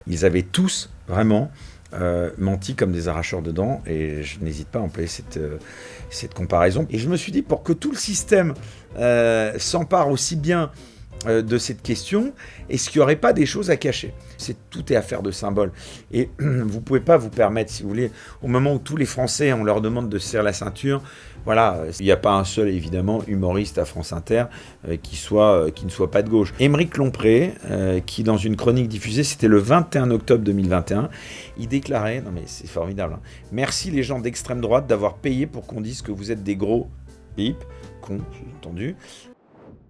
Ils avaient tous vraiment menti comme des arracheurs de dents, et je n'hésite pas à employer cette comparaison. Et je me suis dit, pour que tout le système s'empare aussi bien de cette question, est-ce qu'il n'y aurait pas des choses à cacher ? Tout est affaire de symbole. Et vous ne pouvez pas vous permettre, si vous voulez, au moment où tous les Français, on leur demande de se serrer la ceinture, voilà, il n'y a pas un seul, évidemment, humoriste à France Inter qui ne soit pas de gauche. Aymeric Lompré, qui dans une chronique diffusée, c'était le 21 octobre 2021, il déclarait, non mais c'est formidable, hein, « Merci les gens d'extrême droite d'avoir payé pour qu'on dise que vous êtes des gros bip, cons, sous-entendu. »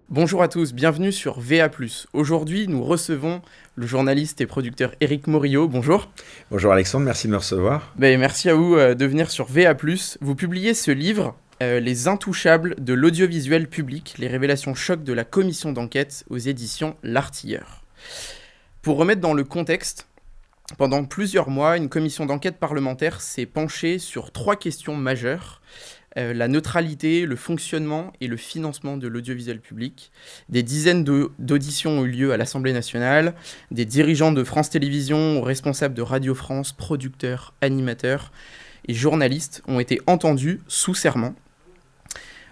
Bonjour à tous, bienvenue sur VA+. Aujourd'hui, nous recevons le journaliste et producteur Éric Morillo. Bonjour. Bonjour Alexandre, merci de me recevoir. Merci à vous de venir sur VA+. Vous publiez ce livre, Les Intouchables de l'audiovisuel public, les révélations chocs de la commission d'enquête aux éditions L'Artilleur. Pour remettre dans le contexte, pendant plusieurs mois, une commission d'enquête parlementaire s'est penchée sur 3 questions majeures. La neutralité, le fonctionnement et le financement de l'audiovisuel public. Des dizaines d'auditions ont eu lieu à l'Assemblée nationale. Des dirigeants de France Télévisions, responsables de Radio France, producteurs, animateurs et journalistes ont été entendus sous serment.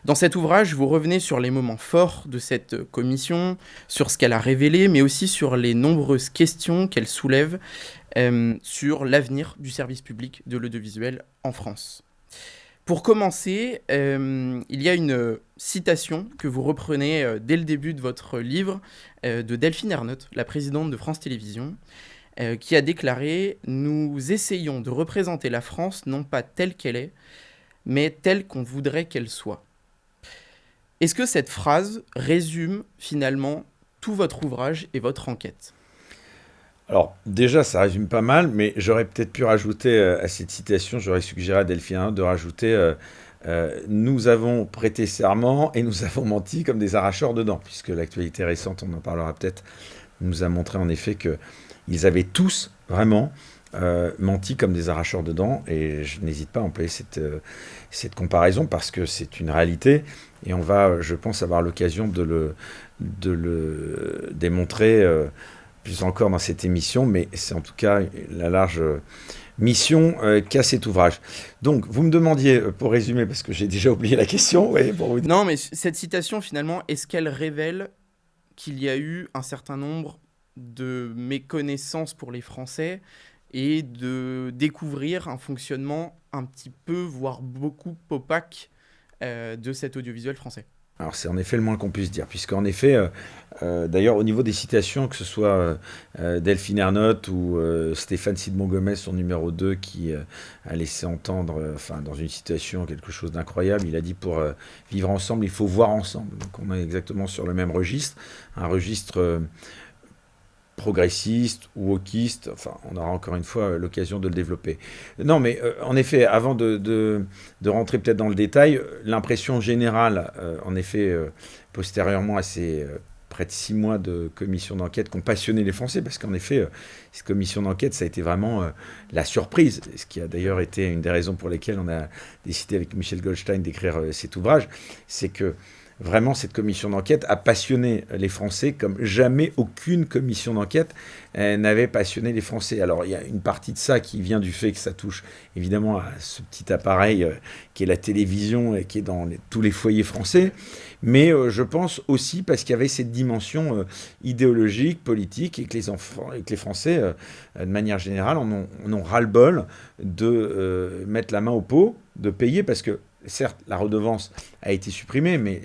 Dans cet ouvrage, vous revenez sur les moments forts de cette commission, sur ce qu'elle a révélé, mais aussi sur les nombreuses questions qu'elle soulève sur l'avenir du service public de l'audiovisuel en France. Pour commencer, il y a une citation que vous reprenez dès le début de votre livre de Delphine Ernotte, la présidente de France Télévisions, qui a déclaré « Nous essayons de représenter la France non pas telle qu'elle est, mais telle qu'on voudrait qu'elle soit ». Est-ce que cette phrase résume finalement tout votre ouvrage et votre enquête ? Alors déjà, ça résume pas mal, mais j'aurais peut-être pu rajouter à cette citation, j'aurais suggéré à Delphine de rajouter nous avons prêté serment et nous avons menti comme des arracheurs de dents, puisque l'actualité récente, on en parlera peut-être, nous a montré en effet qu'ils avaient tous vraiment menti comme des arracheurs de dents, et je n'hésite pas à employer cette comparaison parce que c'est une réalité, et on va, je pense, avoir l'occasion de le démontrer plus encore dans cette émission, mais c'est en tout cas la large mission qu'a cet ouvrage. Donc, vous me demandiez, pour résumer, parce que j'ai déjà oublié la question. Ouais, pour vous... Non, mais cette citation, finalement, est-ce qu'elle révèle qu'il y a eu un certain nombre de méconnaissances pour les Français et de découvrir un fonctionnement un petit peu, voire beaucoup opaque de cet audiovisuel français ? Alors c'est en effet le moins qu'on puisse dire, puisqu'en effet, d'ailleurs au niveau des citations, que ce soit Delphine Ernotte ou Stéphane Sidmon-Gomez, son numéro 2, qui a laissé entendre, dans une citation quelque chose d'incroyable, il a dit pour vivre ensemble, il faut voir ensemble. Donc on est exactement sur le même registre, un registre progressiste ou wokiste, on aura encore une fois l'occasion de le développer. Non, mais en effet, avant de rentrer peut-être dans le détail, l'impression générale, en effet, postérieurement à ces près de 6 mois de commission d'enquête qui ont passionné les Français, parce qu'en effet, cette commission d'enquête, ça a été vraiment la surprise, ce qui a d'ailleurs été une des raisons pour lesquelles on a décidé avec Michel Goldstein d'écrire cet ouvrage, c'est que vraiment, cette commission d'enquête a passionné les Français comme jamais aucune commission d'enquête n'avait passionné les Français. Alors, il y a une partie de ça qui vient du fait que ça touche évidemment à ce petit appareil qui est la télévision et qui est dans tous les foyers français. Mais je pense aussi parce qu'il y avait cette dimension idéologique, politique, et que les Français, de manière générale, en ont ras-le-bol de mettre la main au pot, de payer, parce que certes, la redevance a été supprimée, mais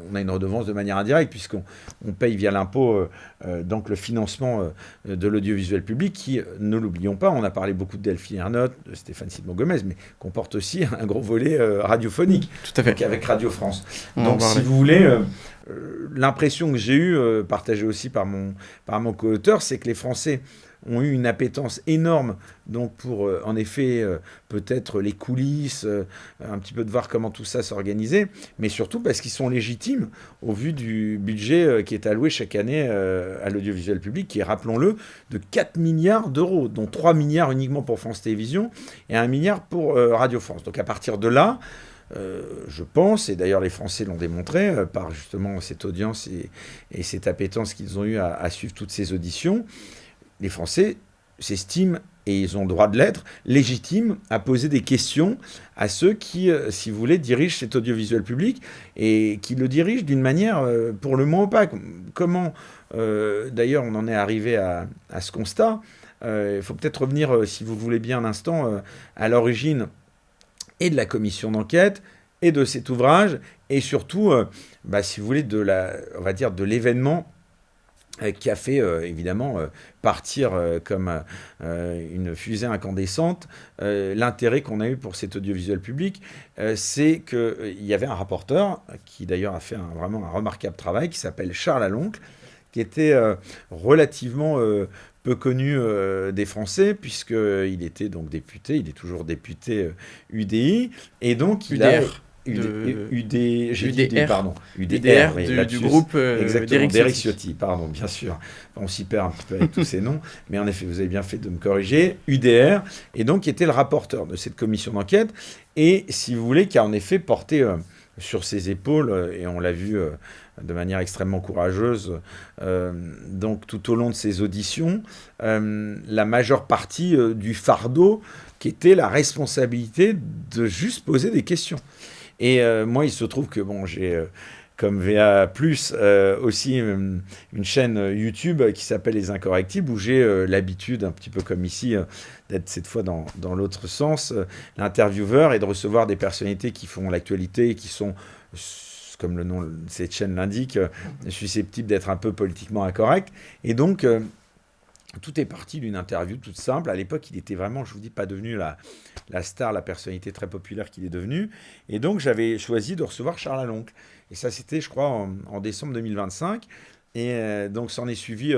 on a une redevance de manière indirecte, puisqu'on paye via l'impôt donc le financement de l'audiovisuel public, qui, ne l'oublions pas, on a parlé beaucoup de Delphine Ernotte, de Stéphane Sidmon-Gomez, mais comporte aussi un gros volet radiophonique, tout à fait. Donc avec Radio France. Donc si vous voulez, l'impression que j'ai eue, partagée aussi par mon co-auteur, c'est que les Français ont eu une appétence énorme donc pour, en effet, peut-être les coulisses, un petit peu de voir comment tout ça s'organisait, mais surtout parce qu'ils sont légitimes au vu du budget qui est alloué chaque année à l'audiovisuel public, qui est, rappelons-le, de 4 milliards d'euros, dont 3 milliards uniquement pour France Télévisions et 1 milliard pour Radio France. Donc à partir de là, je pense, et d'ailleurs les Français l'ont démontré par justement cette audience et cette appétence qu'ils ont eue à suivre toutes ces auditions, les Français s'estiment, et ils ont le droit de l'être, légitimes à poser des questions à ceux qui, si vous voulez, dirigent cet audiovisuel public et qui le dirigent d'une manière pour le moins opaque. Comment, d'ailleurs, on en est arrivé à ce constat. Il faut peut-être revenir, si vous voulez bien un instant, à l'origine et de la commission d'enquête et de cet ouvrage, et surtout, si vous voulez, on va dire, de l'événement qui a fait évidemment partir comme une fusée incandescente l'intérêt qu'on a eu pour cet audiovisuel public. C'est qu'il y avait un rapporteur qui d'ailleurs a fait vraiment un remarquable travail, qui s'appelle Charles Aloncle, qui était relativement peu connu des Français, puisqu'il était donc député, il est toujours député UDI, et donc il a... UDR, oui, du groupe d'Éric Ciotti, pardon, bien sûr. On s'y perd un petit peu avec tous ces noms, mais en effet, vous avez bien fait de me corriger. UDR, et donc qui était le rapporteur de cette commission d'enquête, et si vous voulez, qui a en effet porté sur ses épaules, et on l'a vu de manière extrêmement courageuse, donc tout au long de ses auditions, la majeure partie du fardeau qui était la responsabilité de juste poser des questions. Et moi, il se trouve que j'ai comme VA+, aussi une chaîne YouTube qui s'appelle Les Incorrectibles, où j'ai l'habitude, un petit peu comme ici, d'être cette fois dans l'autre sens, l'intervieweur, et de recevoir des personnalités qui font l'actualité et qui sont, comme le nom de cette chaîne l'indique, susceptibles d'être un peu politiquement incorrects. Et donc... tout est parti d'une interview toute simple. À l'époque, il était vraiment, je vous dis, pas devenu la star, la personnalité très populaire qu'il est devenu. Et donc, j'avais choisi de recevoir Charles Aloncle. Et ça, c'était, je crois, en décembre 2025. Et donc, s'en est suivi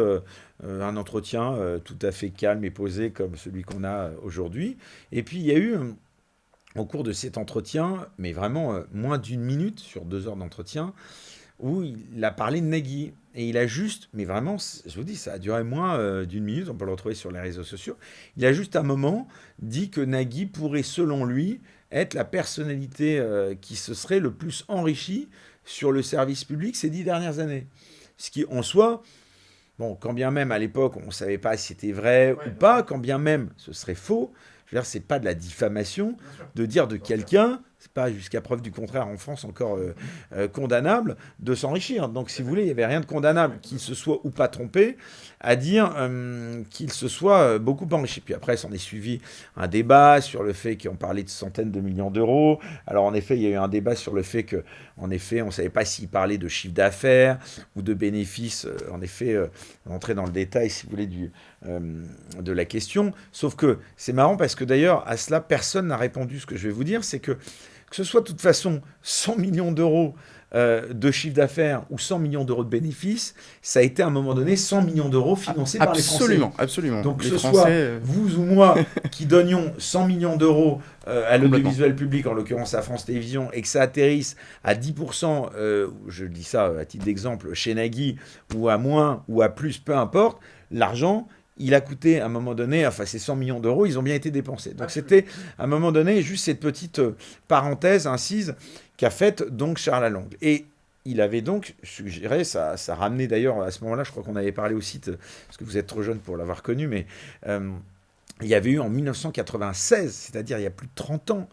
un entretien tout à fait calme et posé comme celui qu'on a aujourd'hui. Et puis, il y a eu, au cours de cet entretien, mais vraiment moins d'une minute sur 2 heures d'entretien, où il a parlé de Nagui. Et il a juste, mais vraiment, je vous dis, ça a duré moins d'une minute, on peut le retrouver sur les réseaux sociaux, il a juste un moment dit que Nagui pourrait, selon lui, être la personnalité qui se serait le plus enrichie sur le service public ces 10 dernières années. Ce qui, en soi, bon, quand bien même à l'époque, on ne savait pas si c'était vrai ou pas, quand bien même ce serait faux, je veux dire, c'est pas de la diffamation de dire de quelqu'un, c'est pas jusqu'à preuve du contraire en France encore condamnable, de s'enrichir. Donc, si vous voulez, il n'y avait rien de condamnable, qu'il se soit ou pas trompé, à dire qu'il se soit beaucoup enrichi. Puis après, s'en est suivi un débat sur le fait qu'on parlait de centaines de millions d'euros. Alors, en effet, il y a eu un débat sur le fait qu'en effet, on ne savait pas s'il parlait de chiffre d'affaires ou de bénéfices. En effet, rentrer dans le détail, si vous voulez, de la question. Sauf que c'est marrant parce que d'ailleurs, à cela, personne n'a répondu. Ce que je vais vous dire, c'est que ce soit de toute façon 100 millions d'euros de chiffre d'affaires ou 100 millions d'euros de bénéfices, ça a été à un moment donné 100 millions d'euros financés par les Français. Absolument. Donc les que ce Français, soit vous ou moi qui donnions 100 millions d'euros à l'audiovisuel public, en l'occurrence à France Télévisions, et que ça atterrisse à 10%, je dis ça à titre d'exemple, chez Nagui, ou à moins, ou à plus, peu importe, l'argent... il a coûté à un moment donné, enfin ces 100 millions d'euros, ils ont bien été dépensés. Donc c'était à un moment donné juste cette petite parenthèse incise qu'a faite donc Charles Aloncle. Et il avait donc suggéré, ça ramenait d'ailleurs à ce moment-là, je crois qu'on avait parlé aussi, parce que vous êtes trop jeune pour l'avoir connu, mais il y avait eu en 1996, c'est-à-dire il y a plus de 30 ans,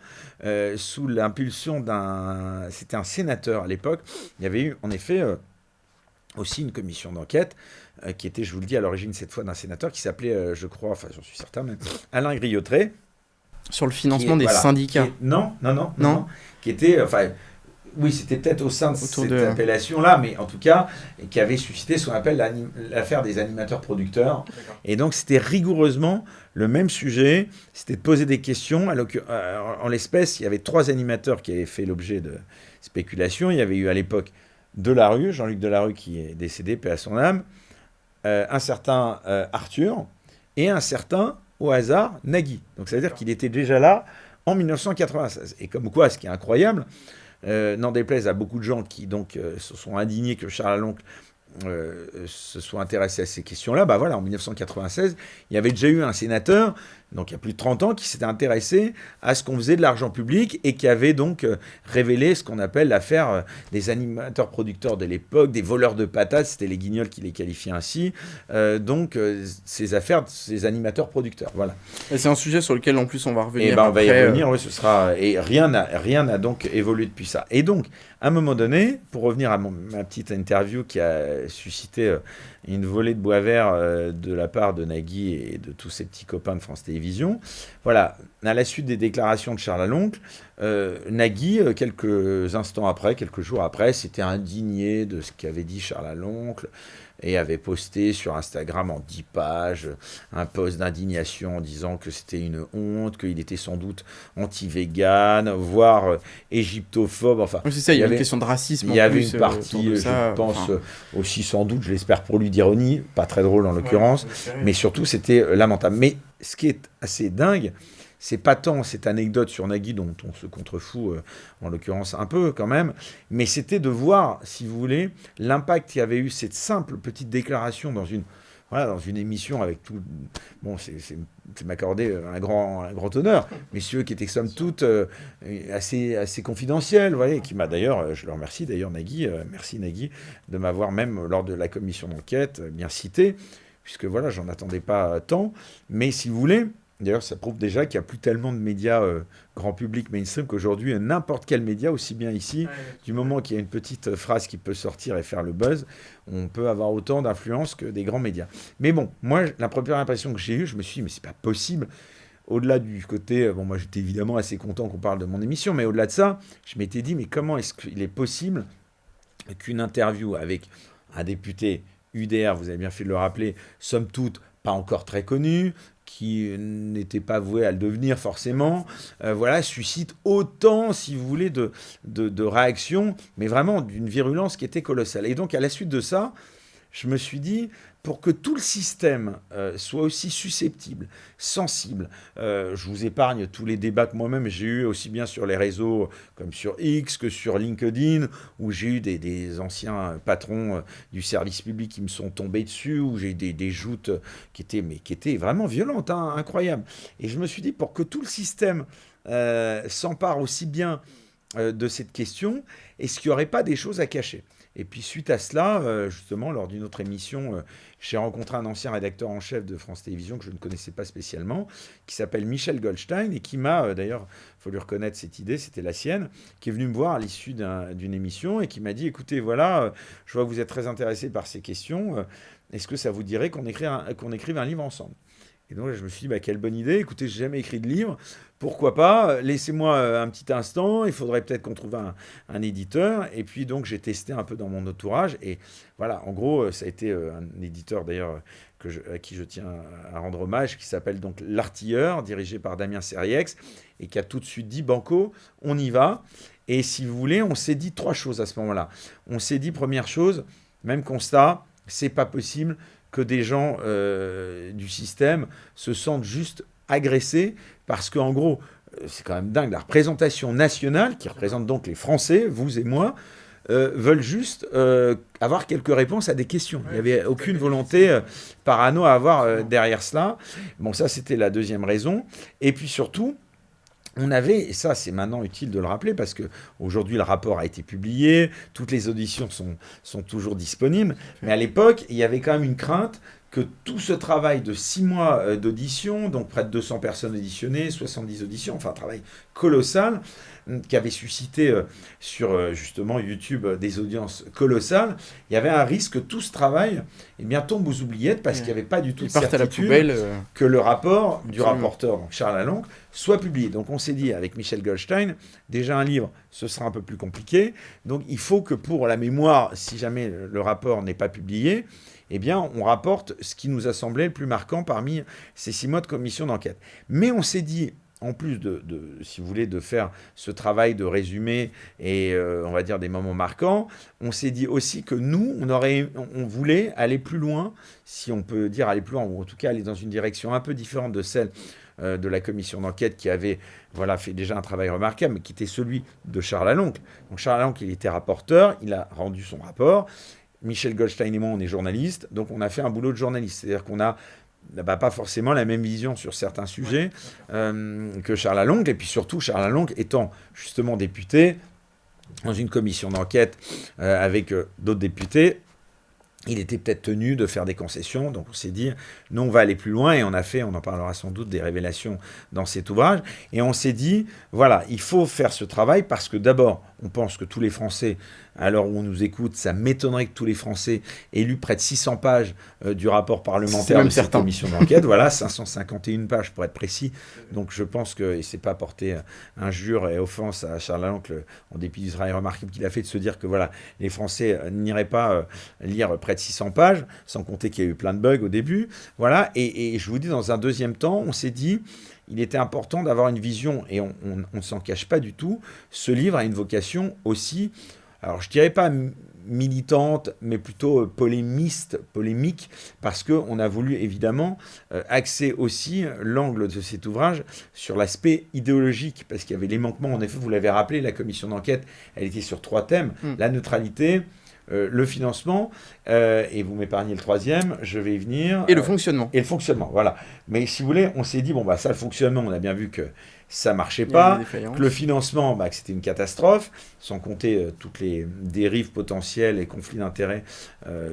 sous l'impulsion c'était un sénateur à l'époque, il y avait eu en effet aussi une commission d'enquête qui était, je vous le dis, à l'origine cette fois d'un sénateur qui s'appelait, je crois, enfin j'en suis certain, mais Alain Griottret. Sur le financement des syndicats. Non. Qui était, enfin, oui, c'était peut-être au sein de cette appellation-là, mais en tout cas, qui avait suscité ce qu'on appelle l'affaire des animateurs producteurs. Et donc c'était rigoureusement le même sujet, c'était de poser des questions. En l'espèce, il y avait 3 animateurs qui avaient fait l'objet de spéculations. Il y avait eu à l'époque Delarue, Jean-Luc Delarue qui est décédé, paix à son âme, un certain Arthur et un certain, au hasard, Nagui. Donc ça veut dire qu'il était déjà là en 1996. Et comme quoi, ce qui est incroyable, n'en déplaise à beaucoup de gens qui donc se sont indignés que Charles Aloncle se soit intéressé à ces questions-là, bah voilà, en 1996, il y avait déjà eu un sénateur donc il y a plus de 30 ans, qui s'était intéressé à ce qu'on faisait de l'argent public et qui avait donc révélé ce qu'on appelle l'affaire des animateurs producteurs de l'époque, des voleurs de patates, c'était les Guignols qui les qualifiaient ainsi, ces affaires, ces animateurs producteurs, voilà. Et c'est un sujet sur lequel en plus on va revenir. Et on va y revenir, oui, ce sera... Et rien n'a donc évolué depuis ça. Et donc, à un moment donné, pour revenir à ma petite interview qui a suscité une volée de bois vert de la part de Nagui et de tous ses petits copains de France Télévisions, voilà, à la suite des déclarations de Charles Aloncle, Nagui, quelques instants après, quelques jours après, s'était indigné de ce qu'avait dit Charles Aloncle et avait posté sur Instagram en 10 pages un post d'indignation en disant que c'était une honte, qu'il était sans doute anti-vegan, voire égyptophobe. Enfin, c'est ça, il y avait une question de racisme. Il y avait une partie, aussi sans doute, je l'espère pour lui, d'ironie, pas très drôle en l'occurrence, mais surtout c'était lamentable. Mais ce qui est assez dingue, c'est pas tant cette anecdote sur Nagui dont on se contrefout, en l'occurrence un peu quand même, mais c'était de voir, si vous voulez, l'impact qu'il y avait eu cette simple petite déclaration dans une émission avec tout... Bon, c'est m'accorder un grand honneur, messieurs qui étaient somme toute assez confidentiels, vous voyez, qui m'a d'ailleurs, je le remercie d'ailleurs Nagui, merci Nagui, de m'avoir même lors de la commission d'enquête bien cité, puisque voilà, j'en attendais pas tant, mais si vous voulez... D'ailleurs, ça prouve déjà qu'il n'y a plus tellement de médias grand public mainstream qu'aujourd'hui, n'importe quel média, aussi bien ici, du moment qu'il y a une petite phrase qui peut sortir et faire le buzz, on peut avoir autant d'influence que des grands médias. Mais bon, moi, la première impression que j'ai eue, je me suis dit, mais c'est pas possible. Au-delà du côté, bon, moi j'étais évidemment assez content qu'on parle de mon émission, mais au-delà de ça, je m'étais dit, mais comment est-ce qu'il est possible qu'une interview avec un député UDR, vous avez bien fait de le rappeler, somme toute, pas encore très connu, qui n'était pas voué à le devenir forcément, suscite autant, si vous voulez, de réactions, mais vraiment d'une virulence qui était colossale. Et donc, à la suite de ça, je me suis dit, pour que tout le système soit aussi susceptible, sensible, je vous épargne tous les débats que moi-même j'ai eus, aussi bien sur les réseaux comme sur X que sur LinkedIn, où j'ai eu des anciens patrons du service public qui me sont tombés dessus, où j'ai eu des joutes qui étaient vraiment violentes, hein, incroyables. Et je me suis dit, pour que tout le système s'empare aussi bien de cette question, est-ce qu'il n'y aurait pas des choses à cacher ? Et puis suite à cela, justement, lors d'une autre émission, j'ai rencontré un ancien rédacteur en chef de France Télévisions que je ne connaissais pas spécialement, qui s'appelle Michel Goldstein, et qui m'a, d'ailleurs, il faut lui reconnaître cette idée, c'était la sienne, qui est venu me voir à l'issue d'une émission et qui m'a dit, écoutez, voilà, je vois que vous êtes très intéressé par ces questions, est-ce que ça vous dirait qu'on écrive un livre ensemble ? Et donc je me suis dit, quelle bonne idée, écoutez, j'ai jamais écrit de livre, pourquoi pas, laissez-moi un petit instant, il faudrait peut-être qu'on trouve un éditeur. Et puis donc j'ai testé un peu dans mon entourage, et voilà, en gros, ça a été un éditeur d'ailleurs à qui je tiens à rendre hommage, qui s'appelle donc L'Artilleur, dirigé par Damien Serriex, et qui a tout de suite dit, banco, on y va. Et si vous voulez, on s'est dit 3 choses à ce moment-là. On s'est dit, première chose, même constat, c'est pas possible que des gens du système se sentent juste agressés, parce qu'en gros, c'est quand même dingue, la représentation nationale, qui représente donc les Français, vous et moi, veulent juste avoir quelques réponses à des questions. Il n'y avait aucune volonté parano à avoir derrière cela. Bon, ça, c'était la deuxième raison. Et puis surtout, on avait, et ça c'est maintenant utile de le rappeler parce qu'aujourd'hui le rapport a été publié, toutes les auditions sont toujours disponibles, mais à l'époque il y avait quand même une crainte que tout ce travail de 6 mois d'audition, donc près de 200 personnes auditionnées, 70 auditions, enfin un travail colossal, qui avait suscité sur justement YouTube des audiences colossales, il y avait un risque que tout ce travail tombe aux oubliettes parce qu'il n'y avait pas du tout de certitude que le rapport du rapporteur, donc Charles Aloncle, soit publié. Donc on s'est dit avec Michel Goldstein, déjà un livre, ce sera un peu plus compliqué, donc il faut que pour la mémoire, si jamais le rapport n'est pas publié, on rapporte ce qui nous a semblé le plus marquant parmi ces 6 mois de commission d'enquête. Mais on s'est dit, en plus si vous voulez, de faire ce travail de résumé et on va dire des moments marquants, on s'est dit aussi que nous, on voulait aller plus loin, si on peut dire aller plus loin, ou en tout cas aller dans une direction un peu différente de celle de la commission d'enquête qui avait fait déjà un travail remarquable, mais qui était celui de Charles Aloncle. Donc Charles Aloncle, il était rapporteur, il a rendu son rapport. Michel Goldstein et moi, on est journalistes, donc on a fait un boulot de journaliste. C'est-à-dire qu'on a n'a pas forcément la même vision sur certains sujets que Charles Lalonde. Et puis surtout, Charles Lalonde étant justement député dans une commission d'enquête avec d'autres députés, il était peut-être tenu de faire des concessions, donc on s'est dit, nous on va aller plus loin, et on en parlera sans doute, des révélations dans cet ouvrage, et on s'est dit, voilà, il faut faire ce travail, parce que d'abord, on pense que tous les Français, à l'heure où on nous écoute, ça m'étonnerait que tous les Français aient lu près de 600 pages du rapport parlementaire de cette commission d'enquête, voilà, 551 pages pour être précis, donc je pense que, et c'est pas porter injure et offense à Charles Lalonde, en dépit du travail remarquable qu'il a fait, de se dire que voilà, les Français n'iraient pas lire près de 600 pages, sans compter qu'il y a eu plein de bugs au début, voilà, et je vous dis, dans un deuxième temps, on s'est dit, il était important d'avoir une vision, et on ne s'en cache pas du tout, ce livre a une vocation aussi, alors je dirais pas militante, mais plutôt polémique, parce qu'on a voulu évidemment axer aussi l'angle de cet ouvrage sur l'aspect idéologique, parce qu'il y avait les manquements, en effet, vous l'avez rappelé, la commission d'enquête, elle était sur 3 thèmes, la neutralité, le financement, et vous m'épargnez le 3e, je vais y venir. Et le fonctionnement. Et le fonctionnement, voilà. Mais si vous voulez, on s'est dit, bon, bah ça, le fonctionnement, on a bien vu que ça marchait pas, que le financement, bah, que c'était une catastrophe, sans compter toutes les dérives potentielles et conflits d'intérêts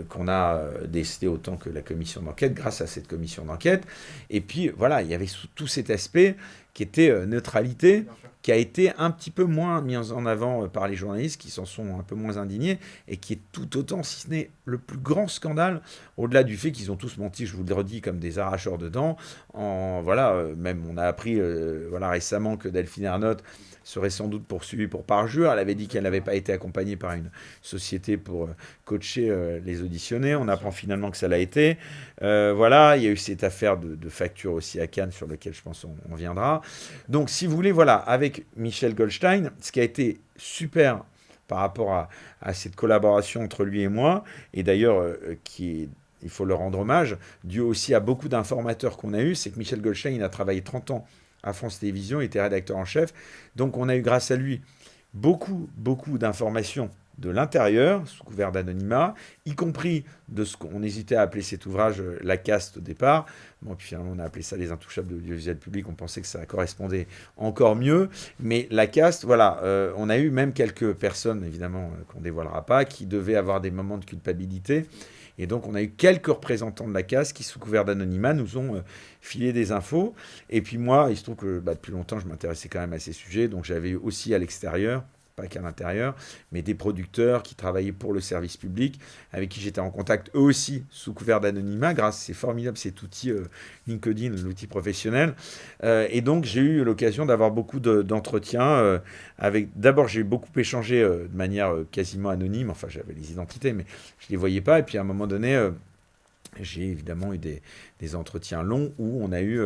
qu'on a décelés autant que la commission d'enquête, grâce à cette commission d'enquête. Et puis, voilà, il y avait tout cet aspect qui était neutralité, qui a été un petit peu moins mis en avant par les journalistes, qui s'en sont un peu moins indignés, et qui est tout autant, si ce n'est le plus grand scandale, au-delà du fait qu'ils ont tous menti, je vous le redis, comme des arracheurs de dents. Même on a appris récemment que Delphine Ernotte serait sans doute poursuivie pour parjure. Elle avait dit qu'elle n'avait pas été accompagnée par une société pour coacher les auditionnés. On apprend finalement que ça l'a été. Il y a eu cette affaire de facture aussi à Cannes, sur laquelle je pense on viendra. Donc, si vous voulez, voilà, avec Michel Goldstein, ce qui a été super par rapport à cette collaboration entre lui et moi, et d'ailleurs, il faut leur rendre hommage, dû aussi à beaucoup d'informateurs qu'on a eus, c'est que Michel Goldstein a travaillé 30 ans à France Télévisions, il était rédacteur en chef, donc on a eu grâce à lui beaucoup d'informations de l'intérieur, sous couvert d'anonymat, y compris de ce qu'on hésitait à appeler cet ouvrage la caste au départ. Bon, puis finalement, on a appelé ça les intouchables de l'audiovisuel public, on pensait que ça correspondait encore mieux, mais la caste, voilà, on a eu même quelques personnes, évidemment, qu'on ne dévoilera pas, qui devaient avoir des moments de culpabilité, et donc on a eu quelques représentants de la caste qui, sous couvert d'anonymat, nous ont filé des infos, et puis moi, il se trouve que depuis longtemps, je m'intéressais quand même à ces sujets, donc j'avais eu aussi à l'extérieur, pas qu'à l'intérieur, mais des producteurs qui travaillaient pour le service public, avec qui j'étais en contact, eux aussi, sous couvert d'anonymat, grâce, c'est formidable cet outil LinkedIn, l'outil professionnel. Et donc, j'ai eu l'occasion d'avoir beaucoup d'entretiens avec... D'abord, j'ai beaucoup échangé de manière quasiment anonyme, enfin, j'avais les identités, mais je ne les voyais pas, et puis à un moment donné... j'ai évidemment eu des entretiens longs où on a eu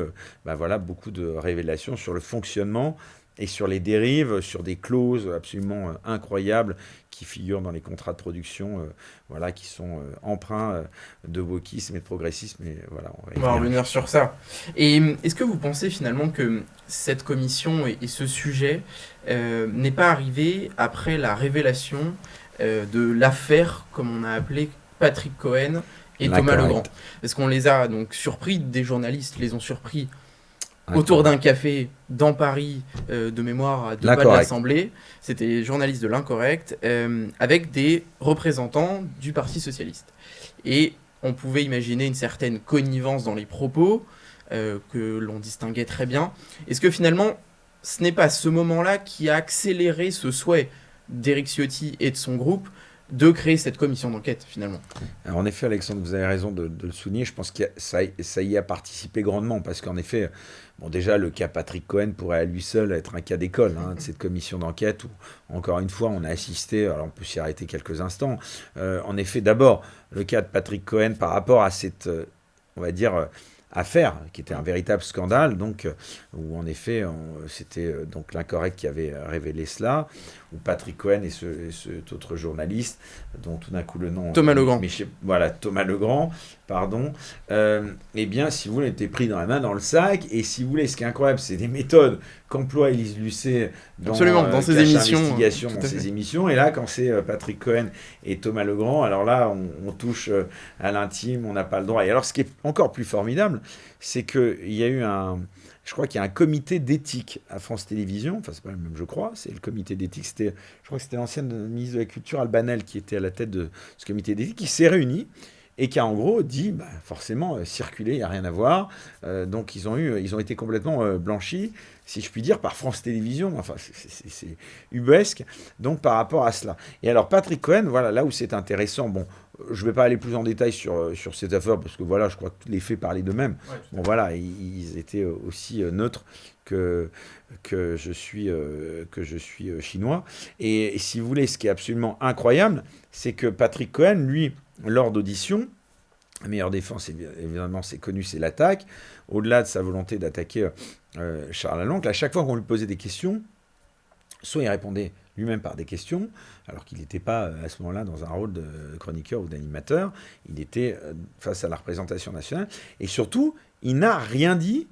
beaucoup de révélations sur le fonctionnement et sur les dérives, sur des clauses absolument incroyables qui figurent dans les contrats de production, qui sont empreints de wokisme et de progressisme. Et voilà, on va revenir sur ça. Et est-ce que vous pensez finalement que cette commission et ce sujet n'est pas arrivé après la révélation de l'affaire, comme on a appelé Patrick Cohen et Thomas Legrand? Parce qu'on les a donc surpris, des journalistes les ont surpris autour d'un café dans Paris, de mémoire à 2 pas de l'Assemblée. C'était les journalistes de l'Incorrect, avec des représentants du Parti Socialiste. Et on pouvait imaginer une certaine connivence dans les propos, que l'on distinguait très bien. Est-ce que finalement, ce n'est pas ce moment-là qui a accéléré ce souhait d'Éric Ciotti et de son groupe de créer cette commission d'enquête, finalement? Alors, en effet, Alexandre, vous avez raison de le souligner. Je pense que ça y a participé grandement, parce qu'en effet, déjà, le cas Patrick Cohen pourrait à lui seul être un cas d'école de cette commission d'enquête où, encore une fois, on a assisté, alors on peut s'y arrêter quelques instants, en effet, d'abord, le cas de Patrick Cohen par rapport à cette, on va dire, affaire, qui était un véritable scandale, donc, où en effet, c'était donc l'Incorrect qui avait révélé cela. où Patrick Cohen et cet autre journaliste, dont tout d'un coup le nom... Thomas Legrand. Voilà, Thomas Legrand, pardon. Eh bien, si vous voulez, était pris dans la main, dans le sac. Et si vous voulez, ce qui est incroyable, c'est des méthodes qu'emploie Élise Lucet dans ses émissions. Dans ses émissions. Et là, quand c'est Patrick Cohen et Thomas Legrand, alors là, on touche à l'intime, on n'a pas le droit. Et alors, ce qui est encore plus formidable, c'est qu'il y a eu je crois qu'il y a un comité d'éthique à France Télévisions, enfin c'est pas le même je crois, c'est le comité d'éthique, je crois que c'était l'ancienne ministre de la Culture Albanel qui était à la tête de ce comité d'éthique, qui s'est réuni et qui a en gros dit, forcément, circuler, il n'y a rien à voir, donc ils ont été complètement blanchis, si je puis dire, par France Télévisions, enfin c'est ubuesque, donc par rapport à cela. Et alors Patrick Cohen, voilà, là où c'est intéressant, bon, je ne vais pas aller plus en détail sur cette affaire, parce que voilà, je crois que les faits parlaient d'eux-mêmes. Ouais, bon voilà, ils étaient aussi neutres que je suis chinois. Et si vous voulez, ce qui est absolument incroyable, c'est que Patrick Cohen, lui, lors d'audition, la meilleure défense, évidemment, c'est connu, c'est l'attaque. Au-delà de sa volonté d'attaquer Charles Laloncle, à chaque fois qu'on lui posait des questions, soit il répondait lui-même par des questions, alors qu'il n'était pas à ce moment-là dans un rôle de chroniqueur ou d'animateur, il était face à la représentation nationale, et surtout, il n'a rien dit.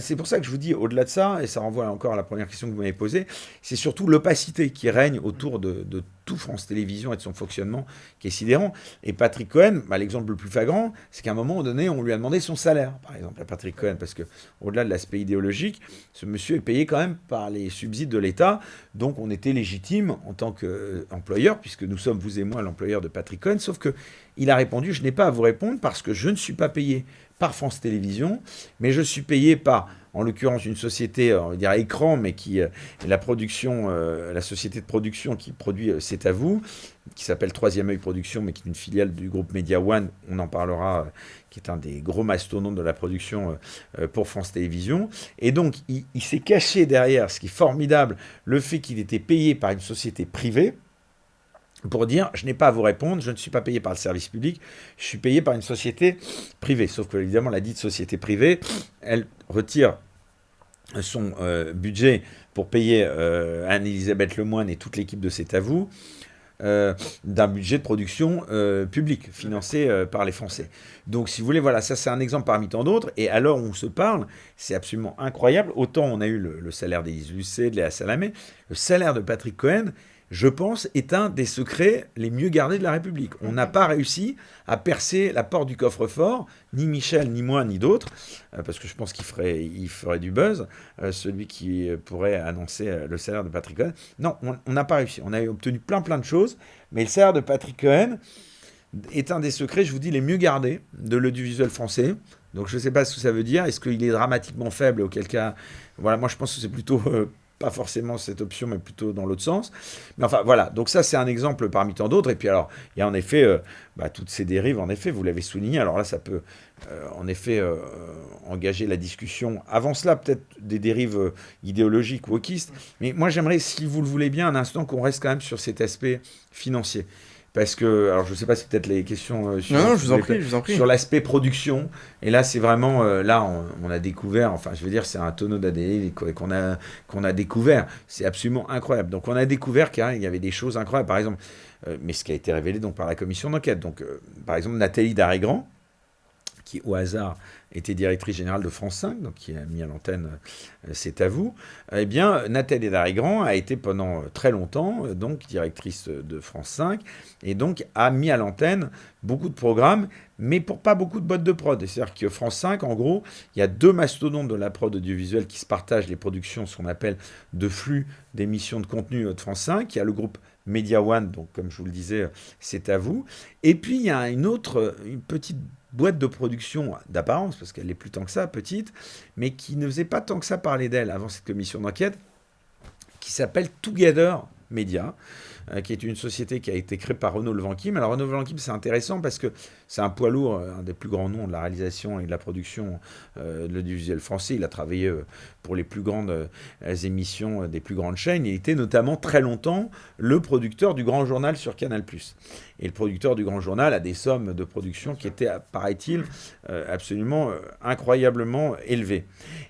C'est pour ça que je vous dis, au-delà de ça, et ça renvoie encore à la première question que vous m'avez posée, c'est surtout l'opacité qui règne autour de tout France Télévisions et de son fonctionnement qui est sidérant. Et Patrick Cohen, l'exemple le plus flagrant, c'est qu'à un moment donné, on lui a demandé son salaire, par exemple, à Patrick Cohen, parce qu'au-delà de l'aspect idéologique, ce monsieur est payé quand même par les subsides de l'État, donc on était légitime en tant qu'employeur, puisque nous sommes, vous et moi, l'employeur de Patrick Cohen, sauf qu'il a répondu, je n'ai pas à vous répondre parce que je ne suis pas payé par France Télévisions, mais je suis payé par, en l'occurrence, une société, on va dire écran, mais qui la société de production qui produit C'est à vous, qui s'appelle Troisième Œil Production, mais qui est une filiale du groupe Media One, on en parlera, qui est un des gros mastodontes de la production pour France Télévisions. Et donc, il s'est caché derrière, ce qui est formidable, le fait qu'il était payé par une société privée, pour dire, je n'ai pas à vous répondre, je ne suis pas payé par le service public, je suis payé par une société privée. Sauf que, évidemment, la dite société privée, elle retire son budget pour payer Anne-Elisabeth Lemoine et toute l'équipe de C'est à vous, d'un budget de production public, financé par les Français. Donc, si vous voulez, voilà, ça c'est un exemple parmi tant d'autres. Et à l'heure où on se parle, c'est absolument incroyable. Autant on a eu le salaire d'Élise Lucet, de Léa Salamé, le salaire de Patrick Cohen, je pense, est un des secrets les mieux gardés de la République. On n'a pas réussi à percer la porte du coffre-fort, ni Michel, ni moi, ni d'autres, parce que je pense qu'il ferait du buzz, celui qui pourrait annoncer le salaire de Patrick Cohen. Non, on n'a pas réussi. On a obtenu plein de choses, mais le salaire de Patrick Cohen est un des secrets, je vous dis, les mieux gardés de l'audiovisuel français. Donc je ne sais pas ce que ça veut dire. Est-ce qu'il est dramatiquement faible, auquel cas... Voilà, moi je pense que c'est plutôt... pas forcément cette option, mais plutôt dans l'autre sens. Mais enfin, voilà. Donc ça, c'est un exemple parmi tant d'autres. Et puis alors, il y a en effet toutes ces dérives, en effet, vous l'avez souligné. Alors là, ça peut, en effet, engager la discussion. Avant cela, peut-être des dérives idéologiques, wokistes. Mais moi, j'aimerais, si vous le voulez bien, un instant qu'on reste quand même sur cet aspect financier. Parce que, alors je ne sais pas si peut-être les questions sur, non, je vous en prie. Sur l'aspect production. Et là, c'est vraiment, là, on a découvert, enfin, je veux dire, c'est un tonneau d'ADN qu'on a découvert. C'est absolument incroyable. Donc, on a découvert qu'il y avait des choses incroyables. Par exemple, mais ce qui a été révélé donc, par la commission d'enquête. Donc, par exemple, Nathalie Darrigrand, qui, au hasard, était directrice générale de France 5, donc qui a mis à l'antenne C'est à vous, eh bien, Nathalie Darrigrand a été pendant très longtemps donc directrice de France 5, et donc a mis à l'antenne beaucoup de programmes, mais pour pas beaucoup de boîtes de prod. C'est-à-dire que France 5, en gros, il y a deux mastodontes de la prod audiovisuelle qui se partagent les productions, ce qu'on appelle de flux d'émissions de contenu de France 5. Il y a le groupe Media One, donc comme je vous le disais, C'est à vous. Et puis, il y a une petite boîte de production d'apparence, parce qu'elle n'est plus tant que ça, petite, mais qui ne faisait pas tant que ça parler d'elle avant cette commission d'enquête, qui s'appelle Together Media, qui est une société qui a été créée par Renaud Levanquim. Alors Renaud Levanquim, c'est intéressant parce que c'est un poids lourd, un des plus grands noms de la réalisation et de la production de l'audiovisuel français. Il a travaillé pour les plus grandes émissions des plus grandes chaînes. Il était notamment très longtemps le producteur du Grand Journal sur Canal+. Et le producteur du Grand Journal a des sommes de production qui étaient, paraît-il, absolument incroyablement élevées.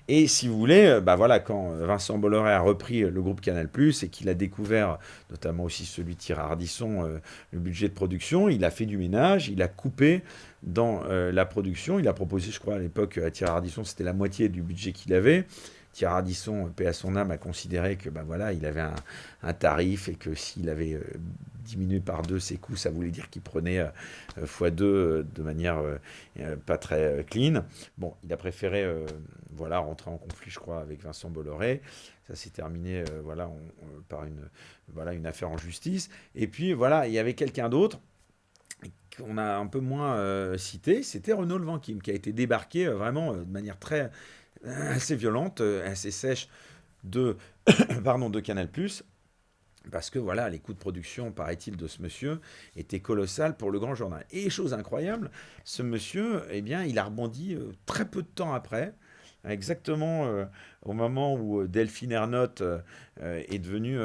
Et si vous voulez, voilà, quand Vincent Bolloré a repris le groupe Canal+, et qu'il a découvert, notamment aussi celui de Thierry Ardisson, le budget de production, il a fait du ménage, il a coupé dans la production. Il a proposé, je crois, à l'époque, à Thierry Ardisson, c'était la moitié du budget qu'il avait. Thierry Ardisson, paix à son âme, a considéré que voilà, il avait un tarif et que s'il avait diminué par 2 ses coûts, ça voulait dire qu'il prenait x2 de manière pas très clean. Bon, il a préféré voilà, rentrer en conflit, je crois, avec Vincent Bolloré. Ça s'est terminé voilà, par une affaire en justice. Et puis voilà, il y avait quelqu'un d'autre qu'on a un peu moins cité, c'était Renaud Levanquim, qui a été débarqué vraiment de manière assez violente, assez sèche de Canal+, parce que voilà, les coûts de production, paraît-il, de ce monsieur étaient colossales pour le Grand Journal. Et chose incroyable, ce monsieur, eh bien, il a rebondi très peu de temps après, exactement au moment où Delphine Ernotte est devenue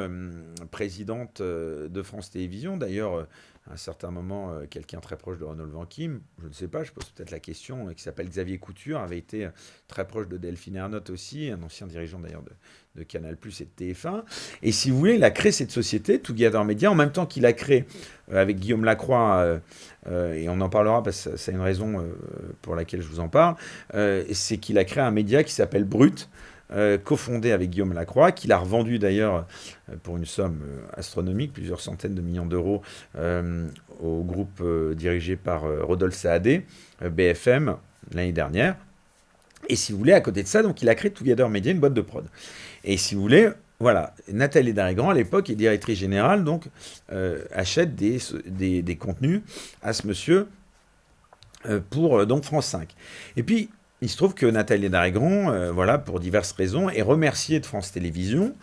présidente de France Télévisions. D'ailleurs, à un certain moment, quelqu'un très proche de Renaud Levanquim, je ne sais pas, je pose peut-être la question, qui s'appelle Xavier Couture, avait été très proche de Delphine Ernotte aussi, un ancien dirigeant d'ailleurs de Canal+ et de TF1. Et si vous voulez, il a créé cette société, Together Media, en même temps qu'il a créé avec Guillaume Lacroix, et on en parlera parce que c'est une raison pour laquelle je vous en parle, c'est qu'il a créé un média qui s'appelle Brut, cofondé avec Guillaume Lacroix, qu'il a revendu d'ailleurs pour une somme astronomique, plusieurs centaines de millions d'euros, au groupe dirigé par Rodolphe Saadé, BFM, l'année dernière. Et si vous voulez, à côté de ça, donc il a créé Together Media, une boîte de prod. Et si vous voulez, voilà, Nathalie Darrigrand, à l'époque, est directrice générale, donc achète des contenus à ce monsieur pour donc France 5. Et puis, il se trouve que Nathalie Darrigrand, voilà, pour diverses raisons, est remerciée de France Télévisions.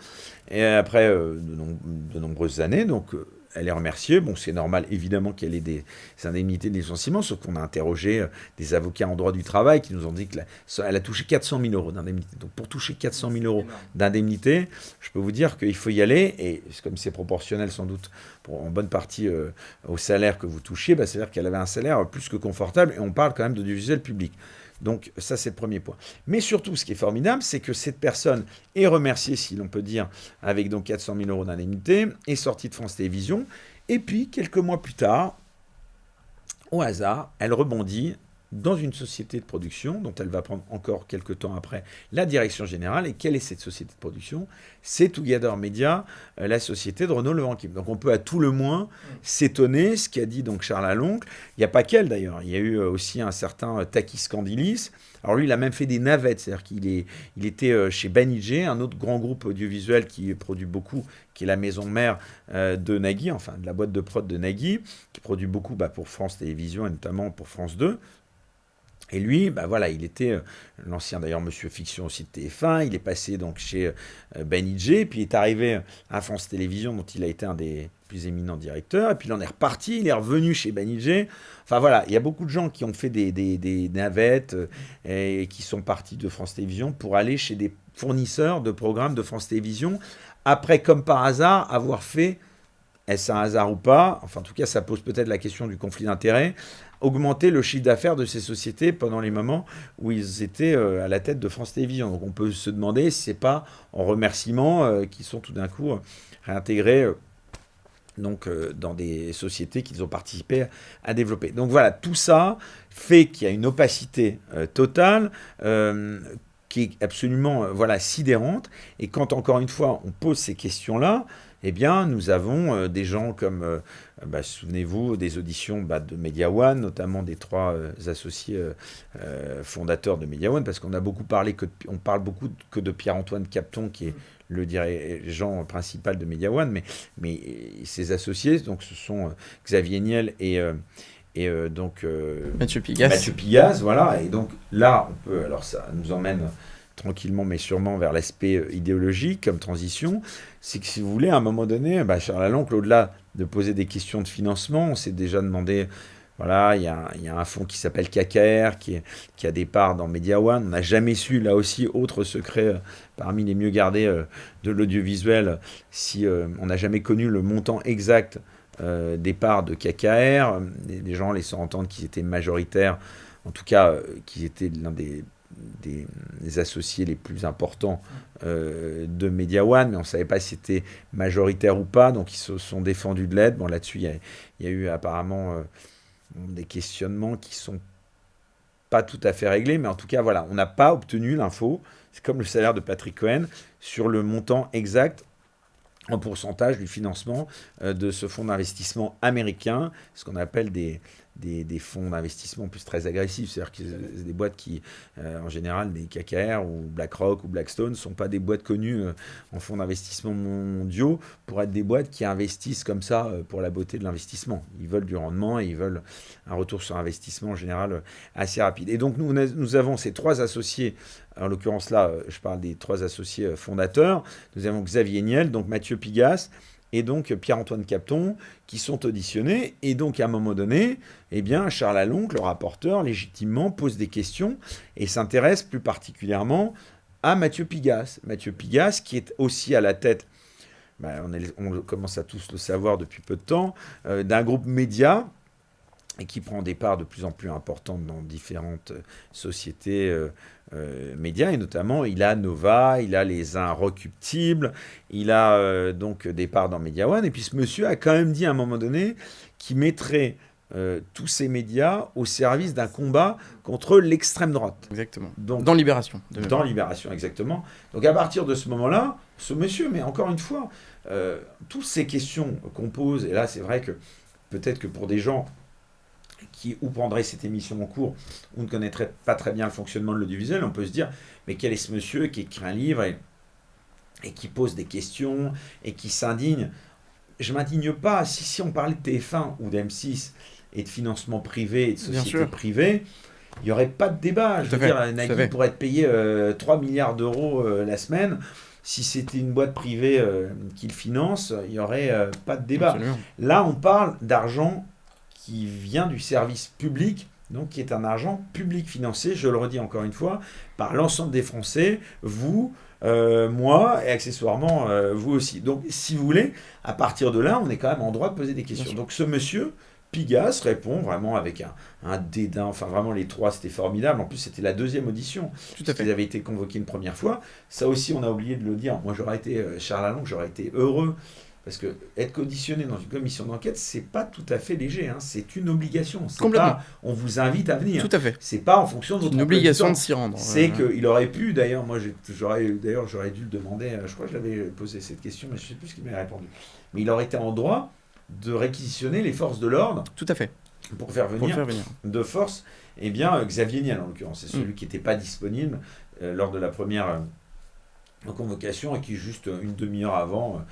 Et après de nombreuses années, donc elle est remerciée. Bon, c'est normal, évidemment, qu'elle ait des indemnités de licenciement, sauf qu'on a interrogé des avocats en droit du travail qui nous ont dit qu'elle a touché 400 000 euros d'indemnité. Donc, pour toucher 400 000 euros d'indemnité, je peux vous dire qu'il faut y aller. Et comme c'est proportionnel, sans doute, en bonne partie au salaire que vous touchiez, c'est-à-dire qu'elle avait un salaire plus que confortable. Et on parle quand même d'audiovisuel public. Donc ça, c'est le premier point. Mais surtout, ce qui est formidable, c'est que cette personne est remerciée, si l'on peut dire, avec donc 400 000 euros d'indemnité, est sortie de France Télévisions. Et puis, quelques mois plus tard, au hasard, elle rebondit dans une société de production dont elle va prendre encore quelques temps après la direction générale. Et quelle est cette société de production ? C'est Together Media, la société de Renaud Levanquim. Donc on peut à tout le moins s'étonner, ce qu'a dit donc Charles Aloncle. Il n'y a pas qu'elle d'ailleurs, il y a eu aussi un certain Takis Kandilis. Alors lui, il a même fait des navettes, c'est-à-dire qu'il était chez Banijé, un autre grand groupe audiovisuel qui produit beaucoup, qui est la maison mère de Nagui, enfin de la boîte de prod de Nagui, qui produit beaucoup pour France Télévisions et notamment pour France 2. Et lui, voilà, il était l'ancien d'ailleurs Monsieur Fiction aussi de TF1, il est passé donc chez Banijé, puis il est arrivé à France Télévisions dont il a été un des plus éminents directeurs, et puis il en est reparti, il est revenu chez Banijé. Enfin voilà, il y a beaucoup de gens qui ont fait des navettes et qui sont partis de France Télévisions pour aller chez des fournisseurs de programmes de France Télévisions, après comme par hasard avoir fait, est-ce un hasard ou pas, enfin en tout cas ça pose peut-être la question du conflit d'intérêts, augmenter le chiffre d'affaires de ces sociétés pendant les moments où ils étaient à la tête de France Télévisions. Donc on peut se demander si ce n'est pas en remerciement qu'ils sont tout d'un coup réintégrés dans des sociétés qu'ils ont participé à développer. Donc voilà, tout ça fait qu'il y a une opacité totale qui est absolument sidérante. Et quand, encore une fois, on pose ces questions-là, eh bien, nous avons des gens comme, souvenez-vous, des auditions de Media One, notamment des 3 associés fondateurs de Media One, parce qu'on a beaucoup parlé, on parle beaucoup que de Pierre-Antoine Capton, qui est le dirigeant principal de Media One, mais ses associés, donc ce sont Xavier Niel et donc Mathieu Pigasse. Mathieu Pigasse, voilà. Et donc là, alors ça nous emmène tranquillement mais sûrement vers l'aspect idéologique comme transition, c'est que si vous voulez, à un moment donné, Charles Laloncle, au-delà de poser des questions de financement, on s'est déjà demandé, voilà, il y a un fonds qui s'appelle KKR, qui a des parts dans Media One. On n'a jamais su, là aussi, autre secret parmi les mieux gardés de l'audiovisuel, si on n'a jamais connu le montant exact des parts de KKR. Les gens laissant entendre qu'ils étaient majoritaires, en tout cas qu'ils étaient l'un des associés les plus importants de Media One, mais on ne savait pas si c'était majoritaire ou pas, donc ils se sont défendus de l'aide. Bon, là-dessus, il y a eu apparemment des questionnements qui sont pas tout à fait réglés, mais en tout cas, voilà, on n'a pas obtenu l'info, c'est comme le salaire de Patrick Cohen, sur le montant exact en pourcentage du financement de ce fonds d'investissement américain, ce qu'on appelle des fonds d'investissement plus très agressifs. C'est-à-dire que c'est des boîtes qui, en général, des KKR ou BlackRock ou Blackstone, ne sont pas des boîtes connues en fonds d'investissement mondiaux pour être des boîtes qui investissent comme ça pour la beauté de l'investissement. Ils veulent du rendement et ils veulent un retour sur investissement en général assez rapide. Et donc nous avons ces trois associés. En l'occurrence là, je parle des trois associés fondateurs. Nous avons Xavier Niel, donc Mathieu Pigasse, et donc Pierre-Antoine Capton, qui sont auditionnés. Et donc, à un moment donné, eh bien, Charles Laloncle, le rapporteur, légitimement pose des questions et s'intéresse plus particulièrement à Mathieu Pigasse. Mathieu Pigasse, qui est aussi à la tête, on commence à tous le savoir depuis peu de temps, d'un groupe média et qui prend des parts de plus en plus importantes dans différentes sociétés médias, et notamment il a Nova, il a les Inrecuptibles, il a donc des parts dans Media One, et puis ce monsieur a quand même dit à un moment donné qu'il mettrait tous ces médias au service d'un combat contre l'extrême droite. Exactement. Donc, dans Libération. Dans Libération, exactement. Donc à partir de ce moment-là, ce monsieur, mais encore une fois, toutes ces questions qu'on pose, et là c'est vrai que peut-être que pour des gens qui ou prendraient cette émission en cours ou ne connaîtraient pas très bien le fonctionnement de l'audiovisuel, on peut se dire, mais quel est ce monsieur qui écrit un livre et qui pose des questions et qui s'indigne? Je ne m'indigne pas. Si on parlait de TF1 ou d'M6 et de financement privé et de sociétés privées, il n'y aurait pas de débat. Je veux dire, Nagui pourrait être payé 3 milliards d'euros la semaine. Si c'était une boîte privée qui le finance, il n'y aurait pas de débat. Absolument. Là, on parle d'argent qui vient du service public, donc qui est un argent public financé, je le redis encore une fois, par l'ensemble des Français, vous, moi, et accessoirement vous aussi. Donc, si vous voulez, à partir de là, on est quand même en droit de poser des questions. Donc, ce monsieur, Pigasse, répond vraiment avec un dédain, enfin vraiment les trois, c'était formidable. En plus, c'était la deuxième audition. Tout à fait. Ils avaient été convoqués une première fois. Ça aussi, on a oublié de le dire. Moi, j'aurais été, Charles Laloncle, j'aurais été heureux. Parce que être auditionné dans une commission d'enquête, c'est pas tout à fait léger. C'est une obligation. Complètement. Pas, on vous invite à venir. Tout à fait. C'est pas en fonction de votre une obligation de s'y rendre. C'est qu'il aurait pu, d'ailleurs, moi j'aurais dû le demander, je crois que je l'avais posé cette question, mais je sais plus ce qu'il m'avait répondu. Mais il aurait été en droit de réquisitionner les forces de l'ordre. Tout à fait. Pour faire venir de force, eh bien, Xavier Niel, en l'occurrence. C'est celui qui n'était pas disponible lors de la première convocation et qui, juste une demi-heure avant,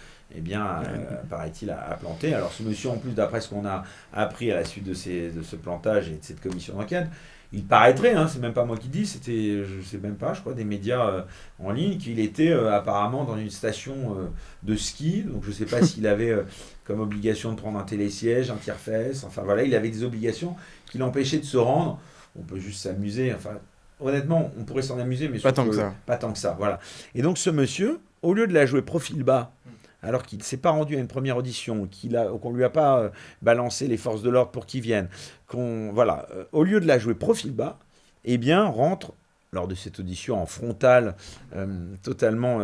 paraît-il, a planté. Alors, ce monsieur, en plus, d'après ce qu'on a appris à la suite de ce plantage et de cette commission d'enquête, il paraîtrait, c'est même pas moi qui dis, c'était, je sais même pas, je crois, des médias en ligne, qu'il était apparemment dans une station de ski. Donc, je sais pas s'il avait comme obligation de prendre un télésiège, un tire-fesse. Enfin, voilà, il avait des obligations qui l'empêchaient de se rendre. On peut juste s'amuser. Enfin, honnêtement, on pourrait s'en amuser, mais pas tant que ça. Pas tant que ça, voilà. Et donc, ce monsieur, au lieu de la jouer profil bas, alors qu'il ne s'est pas rendu à une première audition, qu'on ne lui a pas balancé les forces de l'ordre pour qu'ils viennent, au lieu de la jouer profil bas, eh bien, rentre, lors de cette audition en frontal, totalement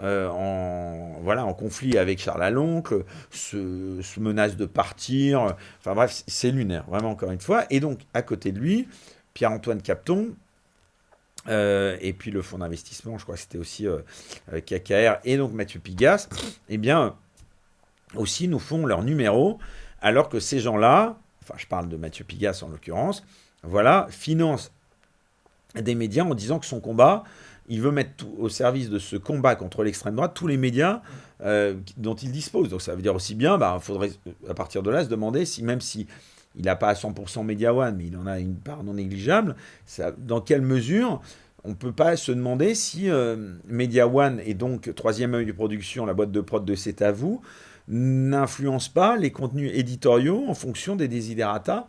en conflit avec Charles Laloncle, se menace de partir, enfin bref, c'est lunaire, vraiment, encore une fois. Et donc, à côté de lui, Pierre-Antoine Capton, et puis le fonds d'investissement, je crois que c'était aussi KKR, et donc Mathieu Pigasse, eh bien, aussi nous font leur numéro, alors que ces gens-là, enfin je parle de Mathieu Pigasse en l'occurrence, financent des médias en disant que son combat, il veut mettre au service de ce combat contre l'extrême droite tous les médias dont il dispose. Donc ça veut dire aussi bien, il faudrait à partir de là se demander si, même si il n'a pas à 100% Media One, mais il en a une part non négligeable, dans quelle mesure on ne peut pas se demander si Media One et donc Troisième Œil de Production, la boîte de prod de C'est à vous, n'influence pas les contenus éditoriaux en fonction des desiderata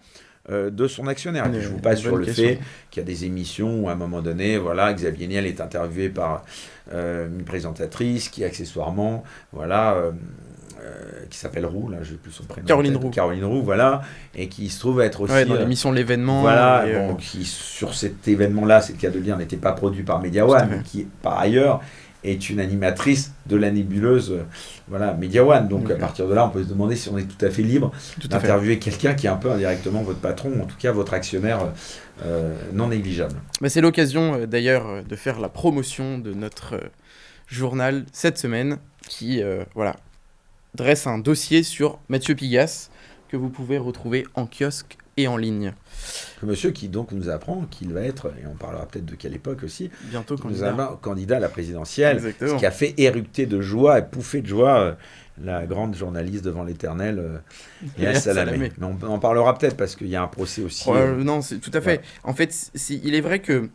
de son actionnaire. Je vous passe sur le fait qu'il y a des émissions où à un moment donné, voilà, Xavier Niel est interviewé par une présentatrice qui accessoirement, qui s'appelle Roux, là, je n'ai plus son prénom. Caroline Roux, voilà, et qui se trouve être aussi... dans l'émission L'événement. Voilà, qui sur cet événement-là, c'est le cas de le dire, n'était pas produit par Media One, mais qui, par ailleurs, est une animatrice de la nébuleuse Media One. Donc, à partir de là, on peut se demander si on est tout à fait libre d'interviewer quelqu'un qui est un peu indirectement votre patron, ou en tout cas votre actionnaire non négligeable. Mais c'est l'occasion, d'ailleurs, de faire la promotion de notre journal cette semaine, qui, dresse un dossier sur Mathieu Pigasse, que vous pouvez retrouver en kiosque et en ligne. Le monsieur qui donc nous apprend qu'il va être, et on parlera peut-être de quelle époque aussi, bientôt candidat à la présidentielle. Exactement. Ce qui a fait éructer de joie et pouffer de joie la grande journaliste devant l'éternel, Léa Salamé. Mais on en parlera peut-être parce qu'il y a un procès aussi. Non, c'est tout à fait. Ouais. En fait, il est vrai que,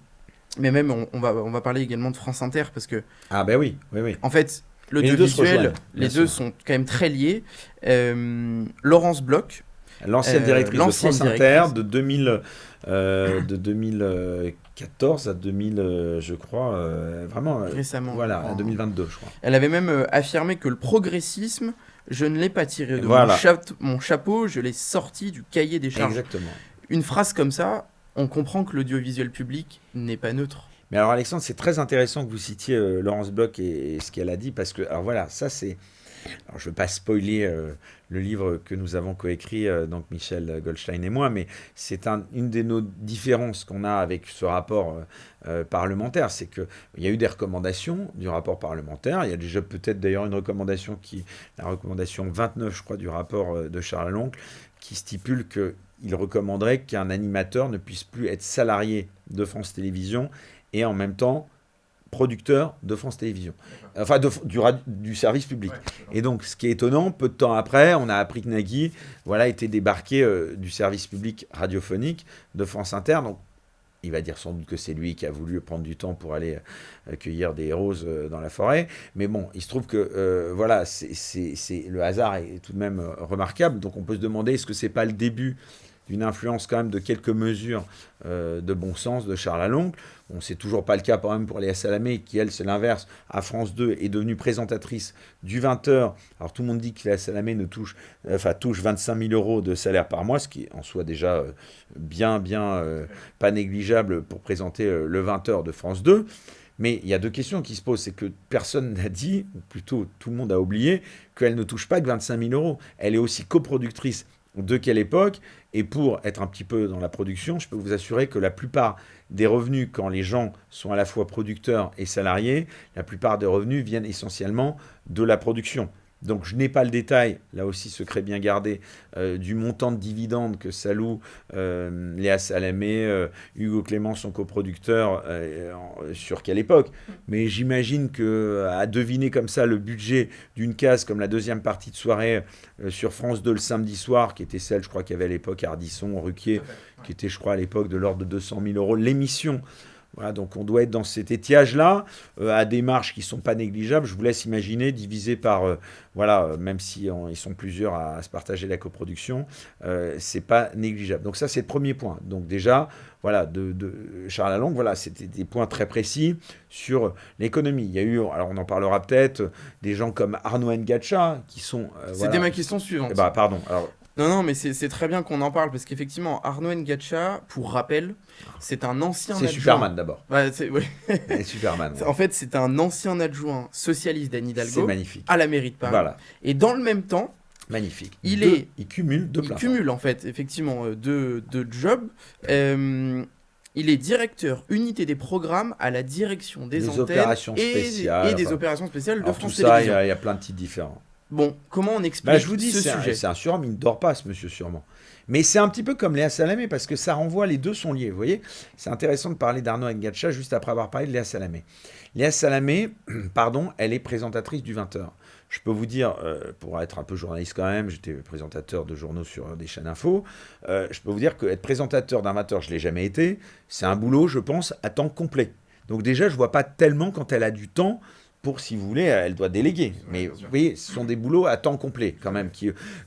mais même on va parler également de France Inter parce que. Ah ben oui. En fait, l'audiovisuel, les deux sont quand même très liés. Laurence Bloch. L'ancienne directrice de France Inter de 2014 à 2000, je crois, vraiment récemment. Voilà, à 2022, je crois. Elle avait même affirmé que le progressisme, je ne l'ai pas tiré de mon chapeau, je l'ai sorti du cahier des charges. Exactement. Une phrase comme ça, on comprend que l'audiovisuel public n'est pas neutre. Mais alors Alexandre, c'est très intéressant que vous citiez Laurence Bloch et ce qu'elle a dit, parce que, alors voilà, ça c'est... Alors, je ne veux pas spoiler le livre que nous avons coécrit, donc Michel Goldstein et moi, mais c'est une de nos différences qu'on a avec ce rapport parlementaire, c'est qu'il y a eu des recommandations du rapport parlementaire. Il y a déjà peut-être d'ailleurs une recommandation la recommandation 29, je crois, du rapport de Charles Aloncle, qui stipule qu'il recommanderait qu'un animateur ne puisse plus être salarié de France Télévisions et en même temps producteur de France Télévisions, enfin du service public. Ouais, et donc, ce qui est étonnant, peu de temps après, on a appris que Nagui était débarqué du service public radiophonique de France Inter. Donc, il va dire sans doute que c'est lui qui a voulu prendre du temps pour aller cueillir des roses dans la forêt. Mais bon, il se trouve que le hasard est tout de même remarquable. Donc, on peut se demander, est-ce que c'est pas le début d'une influence quand même de quelques mesures de bon sens de Charles Aloncle. Bon, c'est toujours pas le cas quand même pour Léa Salamé, qui elle, c'est l'inverse, à France 2, est devenue présentatrice du 20h. Alors tout le monde dit que Léa Salamé touche 25 000 euros de salaire par mois, ce qui est en soi déjà bien pas négligeable pour présenter le 20h de France 2. Mais il y a deux questions qui se posent. C'est que personne n'a dit, ou plutôt tout le monde a oublié, qu'elle ne touche pas que 25 000 euros. Elle est aussi coproductrice de quelle époque? Et pour être un petit peu dans la production, je peux vous assurer que la plupart des revenus, quand les gens sont à la fois producteurs et salariés, la plupart des revenus viennent essentiellement de la production. Donc je n'ai pas le détail, là aussi secret bien gardé, du montant de dividendes que s'alloue Léa Salamé, Hugo Clément, son coproducteur, sur quelle époque. Mais j'imagine qu'à deviner comme ça le budget d'une case comme la deuxième partie de soirée sur France 2 le samedi soir, qui était celle, je crois, qu'il y avait à l'époque Ardisson, Ruquier, qui était, je crois, à l'époque de l'ordre de 200 000 euros, l'émission. Voilà, donc on doit être dans cet étiage-là, à des marges qui ne sont pas négligeables. Je vous laisse imaginer, divisé par, même si ils sont plusieurs à se partager la coproduction, c'est pas négligeable. Donc ça, c'est le premier point. Donc déjà, de Charles Aloncle, c'était des points très précis sur l'économie. Il y a eu, alors on en parlera peut-être, des gens comme Arnaud Ngacha, qui sont... C'était ma question suivante. Pardon, alors... Non, mais c'est très bien qu'on en parle, parce qu'effectivement, Arnaud Ngacha, pour rappel, c'est un ancien adjoint... C'est Superman, d'abord. Oui. C'est Superman. Ouais. En fait, c'est un ancien adjoint socialiste d'Anne Hidalgo à la mairie de Paris. Voilà. Et dans le même temps... Magnifique. Il cumule deux places. Il cumule, en fait, effectivement, deux jobs. Il est directeur unité des programmes à la direction des antennes opérations spéciales, et des opérations spéciales de France Télévisions. Télévisions. Il y a plein de titres différents. Bon, comment on explique je vous dis, ce sujet? C'est un surhomme, il ne dort pas, ce monsieur, sûrement. Mais c'est un petit peu comme Léa Salamé, parce que ça renvoie, les deux sont liés, vous voyez. C'est intéressant de parler d'Arnaud Ngacha juste après avoir parlé de Léa Salamé. Léa Salamé, elle est présentatrice du 20h. Je peux vous dire, pour être un peu journaliste quand même, j'étais présentateur de journaux sur des chaînes info, je peux vous dire qu'être présentateur d'un 20h, je ne l'ai jamais été, c'est un boulot, je pense, à temps complet. Donc déjà, je vois pas tellement quand elle a du temps pour, si vous voulez, elle doit déléguer. Mais vous voyez, ce sont des boulots à temps complet quand même.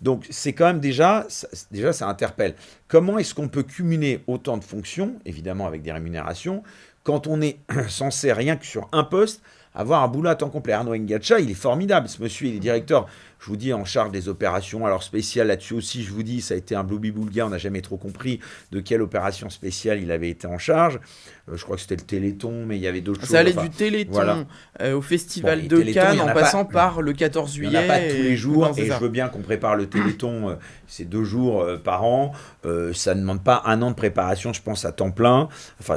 Donc c'est quand même déjà, ça interpelle. Comment est-ce qu'on peut cumuler autant de fonctions, évidemment avec des rémunérations, quand on est censé rien que sur un poste avoir un boulot à temps complet? Arnaud Ngacha, il est formidable. Ce monsieur, il est directeur, je vous dis, en charge des opérations. Alors spéciales là-dessus aussi, je vous dis, ça a été un bloubi-boulga. On n'a jamais trop compris de quelle opération spéciale il avait été en charge. Je crois que c'était le Téléthon, mais il y avait d'autres choses. Ça allait du Téléthon au Festival de Cannes, en passant par le 14 juillet. Il n'y en a pas tous les jours, et je veux bien qu'on prépare le Téléthon, c'est 2 jours par an. Ça ne demande pas 1 an de préparation, je pense, à temps plein. Enfin,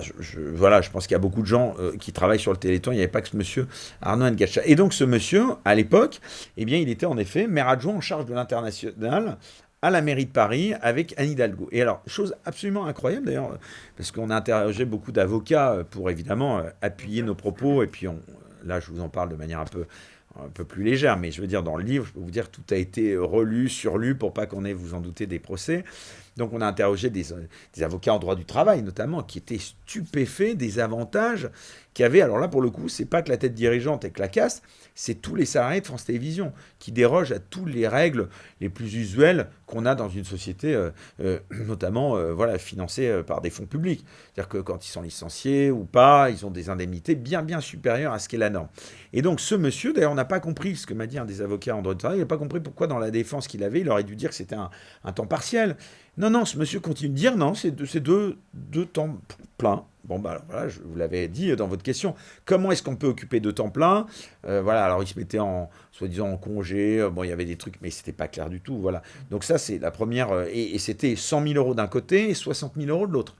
voilà, je pense qu'il y a beaucoup de gens qui travaillent sur le Téléthon. Il n'y avait pas que ce monsieur Arnaud Ngacha. Et donc, ce monsieur, à l'époque, eh bien, il était en effet maire adjoint en charge de l'international à la mairie de Paris avec Anne Hidalgo. Et alors, chose absolument incroyable d'ailleurs, parce qu'on a interrogé beaucoup d'avocats pour évidemment appuyer nos propos, et puis là je vous en parle de manière un peu plus légère, mais je veux dire dans le livre, je peux vous dire, tout a été relu, surlu, pour pas qu'on ait, vous en doutez, des procès. Donc on a interrogé des avocats en droit du travail notamment, qui étaient stupéfaits des avantages qu'il y avait. Alors là, pour le coup, c'est pas que la tête dirigeante et que la caste, c'est tous les salariés de France Télévisions qui dérogent à toutes les règles les plus usuelles qu'on a dans une société, notamment voilà, financée par des fonds publics. C'est-à-dire que quand ils sont licenciés ou pas, ils ont des indemnités bien, bien supérieures à ce qu'est la norme. Et donc ce monsieur, d'ailleurs, on n'a pas compris ce que m'a dit un des avocats en droit du travail, il n'a pas compris pourquoi dans la défense qu'il avait, il aurait dû dire que c'était un temps partiel. Non, ce monsieur continue de dire non, c'est deux temps pleins. Bon, bah alors, voilà, je vous l'avais dit dans votre question. Comment est-ce qu'on peut occuper 2 temps pleins? Voilà, alors il se mettait soi-disant en congé. Bon, il y avait des trucs, mais c'était pas clair du tout. Voilà. Donc ça, c'est la première. Et c'était 100 000 euros d'un côté et 60 000 euros de l'autre.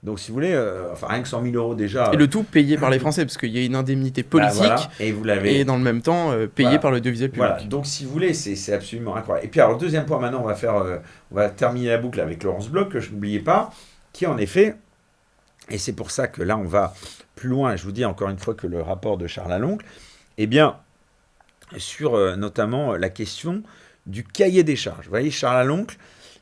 Donc, si vous voulez, enfin, rien que 100 000 euros déjà. Et le tout payé par les Français, parce qu'il y a une indemnité politique, voilà, et vous l'avez. Et dans le même temps, payé voilà, par l'audiovisuel public. Voilà, donc si vous voulez, c'est absolument incroyable. Et puis, alors, le deuxième point, maintenant, on va terminer la boucle avec Laurence Bloch, que je n'oubliais pas, qui en effet, et c'est pour ça que là, on va plus loin, je vous dis encore une fois que le rapport de Charles Aloncle, eh bien, sur notamment la question du cahier des charges. Vous voyez, Charles Aloncle,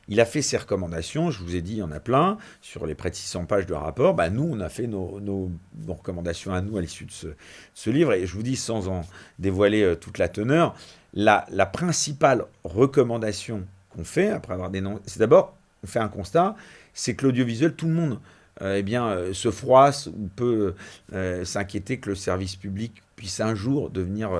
il a fait ses recommandations, je vous ai dit, il y en a plein, sur les près de 600 pages de rapport. Bah, nous, on a fait nos recommandations à nous à l'issue de ce livre. Et je vous dis, sans en dévoiler toute la teneur, la principale recommandation qu'on fait, après avoir dénoncé, c'est d'abord, on fait un constat, c'est que l'audiovisuel, tout le monde se froisse ou peut s'inquiéter que le service public puisse un jour devenir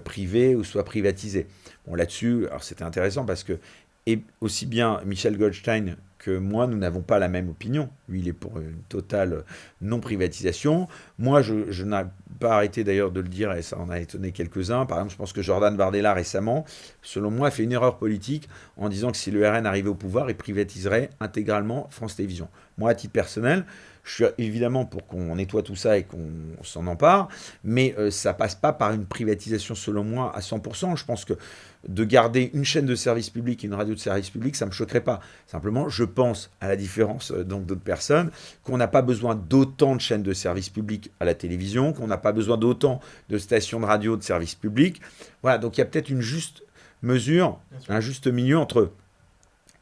privé ou soit privatisé. Bon, là-dessus, alors c'était intéressant parce que et aussi bien Michel Goldstein que moi, nous n'avons pas la même opinion. Lui, il est pour une totale non-privatisation. Moi, je n'ai pas arrêté d'ailleurs de le dire, et ça en a étonné quelques-uns. Par exemple, je pense que Jordan Bardella, récemment, selon moi, a fait une erreur politique en disant que si le RN arrivait au pouvoir, il privatiserait intégralement France Télévisions. Moi, à titre personnel, je suis évidemment pour qu'on nettoie tout ça et qu'on s'en empare, mais ça passe pas par une privatisation, selon moi, à 100%. Je pense que de garder une chaîne de service public et une radio de service public, ça ne me choquerait pas. Simplement, je pense, à la différence donc d'autres personnes, qu'on n'a pas besoin d'autant de chaînes de service public à la télévision, qu'on n'a pas besoin d'autant de stations de radio de service public. Voilà, donc il y a peut-être une juste mesure, un juste milieu entre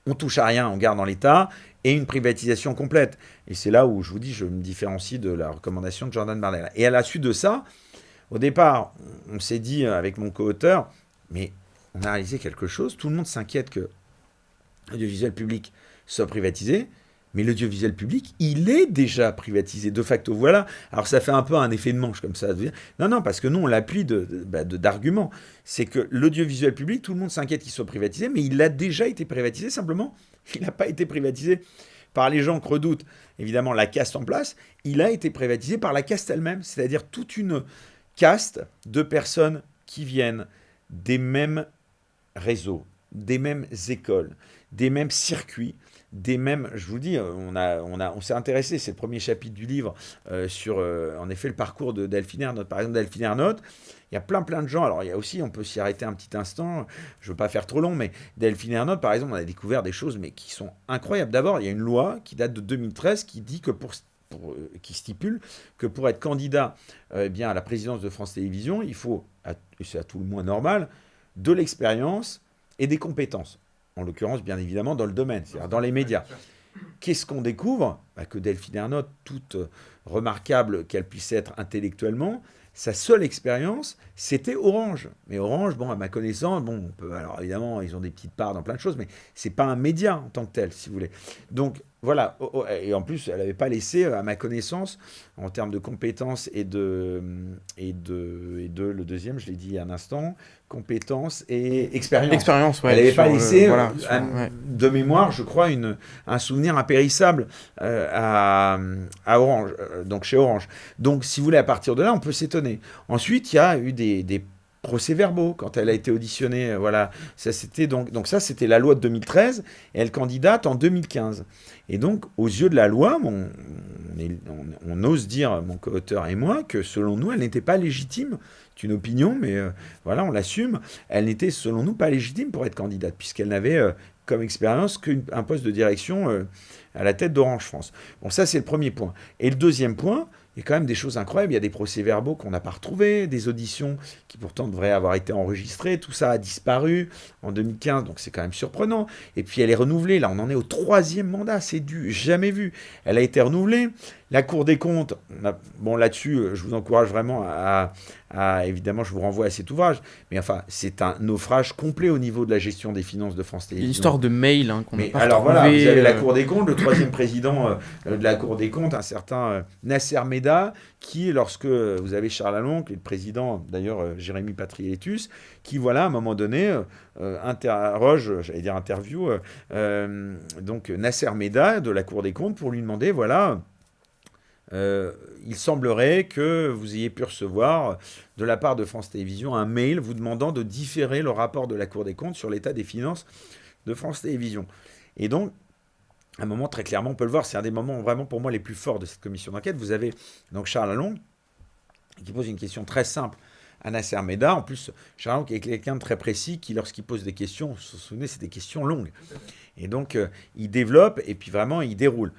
on touche à rien, on garde dans l'État, et une privatisation complète. Et c'est là où je vous dis, je me différencie de la recommandation de Jordan Bardella. Et à la suite de ça, au départ, on s'est dit avec mon co-auteur, mais on a réalisé quelque chose, tout le monde s'inquiète que l'audiovisuel public soit privatisé, mais l'audiovisuel public, il est déjà privatisé de facto. Voilà. Alors ça fait un peu un effet de manche comme ça. Non, parce que nous, on l'appuie d'arguments. C'est que l'audiovisuel public, tout le monde s'inquiète qu'il soit privatisé, mais il a déjà été privatisé, simplement. Il n'a pas été privatisé par les gens que redoute évidemment la caste en place. Il a été privatisé par la caste elle-même, c'est-à-dire toute une caste de personnes qui viennent des mêmes réseaux, des mêmes écoles, des mêmes circuits, des mêmes, je vous dis, on s'est intéressé, c'est le premier chapitre du livre, sur, en effet, le parcours de Delphine Ernotte. Par exemple, Delphine Ernotte, il y a plein de gens, alors il y a aussi, on peut s'y arrêter un petit instant, je ne veux pas faire trop long, mais Delphine Ernotte, par exemple, on a découvert des choses, mais qui sont incroyables. D'abord, il y a une loi qui date de 2013 qui dit que qui stipule que pour être candidat bien, à la présidence de France Télévisions, il faut, et c'est à tout le moins normal, de l'expérience et des compétences. En l'occurrence, bien évidemment, dans le domaine, c'est-à-dire dans les médias. Qu'est-ce qu'on découvre? Que Delphine Ernotte, toute remarquable qu'elle puisse être intellectuellement, sa seule expérience, c'était Orange. Mais Orange, bon, à ma connaissance, bon, alors évidemment, ils ont des petites parts dans plein de choses, mais c'est pas un média en tant que tel, si vous voulez. Donc voilà, et en plus, elle n'avait pas laissé, à ma connaissance, en termes de compétences et le deuxième, je l'ai dit il y a un instant, compétences et expérience. Expérience, ouais. Elle n'avait pas laissé, voilà, de mémoire, je crois, un souvenir impérissable à Orange, donc chez Orange. Donc, si vous voulez, à partir de là, on peut s'étonner. Ensuite, il y a eu des procès-verbaux quand elle a été auditionnée. Voilà, ça c'était donc ça c'était la loi de 2013 et elle candidate en 2015. Et donc, aux yeux de la loi, on ose dire, mon co-auteur et moi, que selon nous, elle n'était pas légitime. C'est une opinion, mais voilà, on l'assume. Elle n'était, selon nous, pas légitime pour être candidate, puisqu'elle n'avait comme expérience qu'un poste de direction à la tête d'Orange France. Bon, ça, c'est le premier point. Et le deuxième point, il y a quand même des choses incroyables. Il y a des procès-verbaux qu'on n'a pas retrouvés, des auditions qui pourtant devraient avoir été enregistrées. Tout ça a disparu en 2015, donc c'est quand même surprenant. Et puis elle est renouvelée. Là, on en est au 3e mandat. C'est du jamais vu. Elle a été renouvelée. La Cour des comptes, bon là-dessus, je vous encourage vraiment évidemment, je vous renvoie à cet ouvrage, mais enfin, c'est un naufrage complet au niveau de la gestion des finances de France Télévisions. Une histoire de mail qu'on n'a pas alors retrouvé, voilà, vous avez la Cour des comptes, le 3e président de la Cour des comptes, un certain Nasser Meda, qui, lorsque vous avez Charles Aloncle et le président, d'ailleurs Jérémy Patriétus, qui, voilà, à un moment donné, interview, donc Nasser Meda de la Cour des comptes pour lui demander, voilà... il semblerait que vous ayez pu recevoir de la part de France Télévisions un mail vous demandant de différer le rapport de la Cour des comptes sur l'état des finances de France Télévisions. Et donc, à un moment, très clairement, on peut le voir, c'est un des moments vraiment pour moi les plus forts de cette commission d'enquête. Vous avez donc Charles Aloncle qui pose une question très simple à Nasser Meda. En plus, Charles Aloncle est quelqu'un de très précis qui, lorsqu'il pose des questions, vous vous souvenez, c'est des questions longues. Et donc, il développe et puis vraiment, il déroule.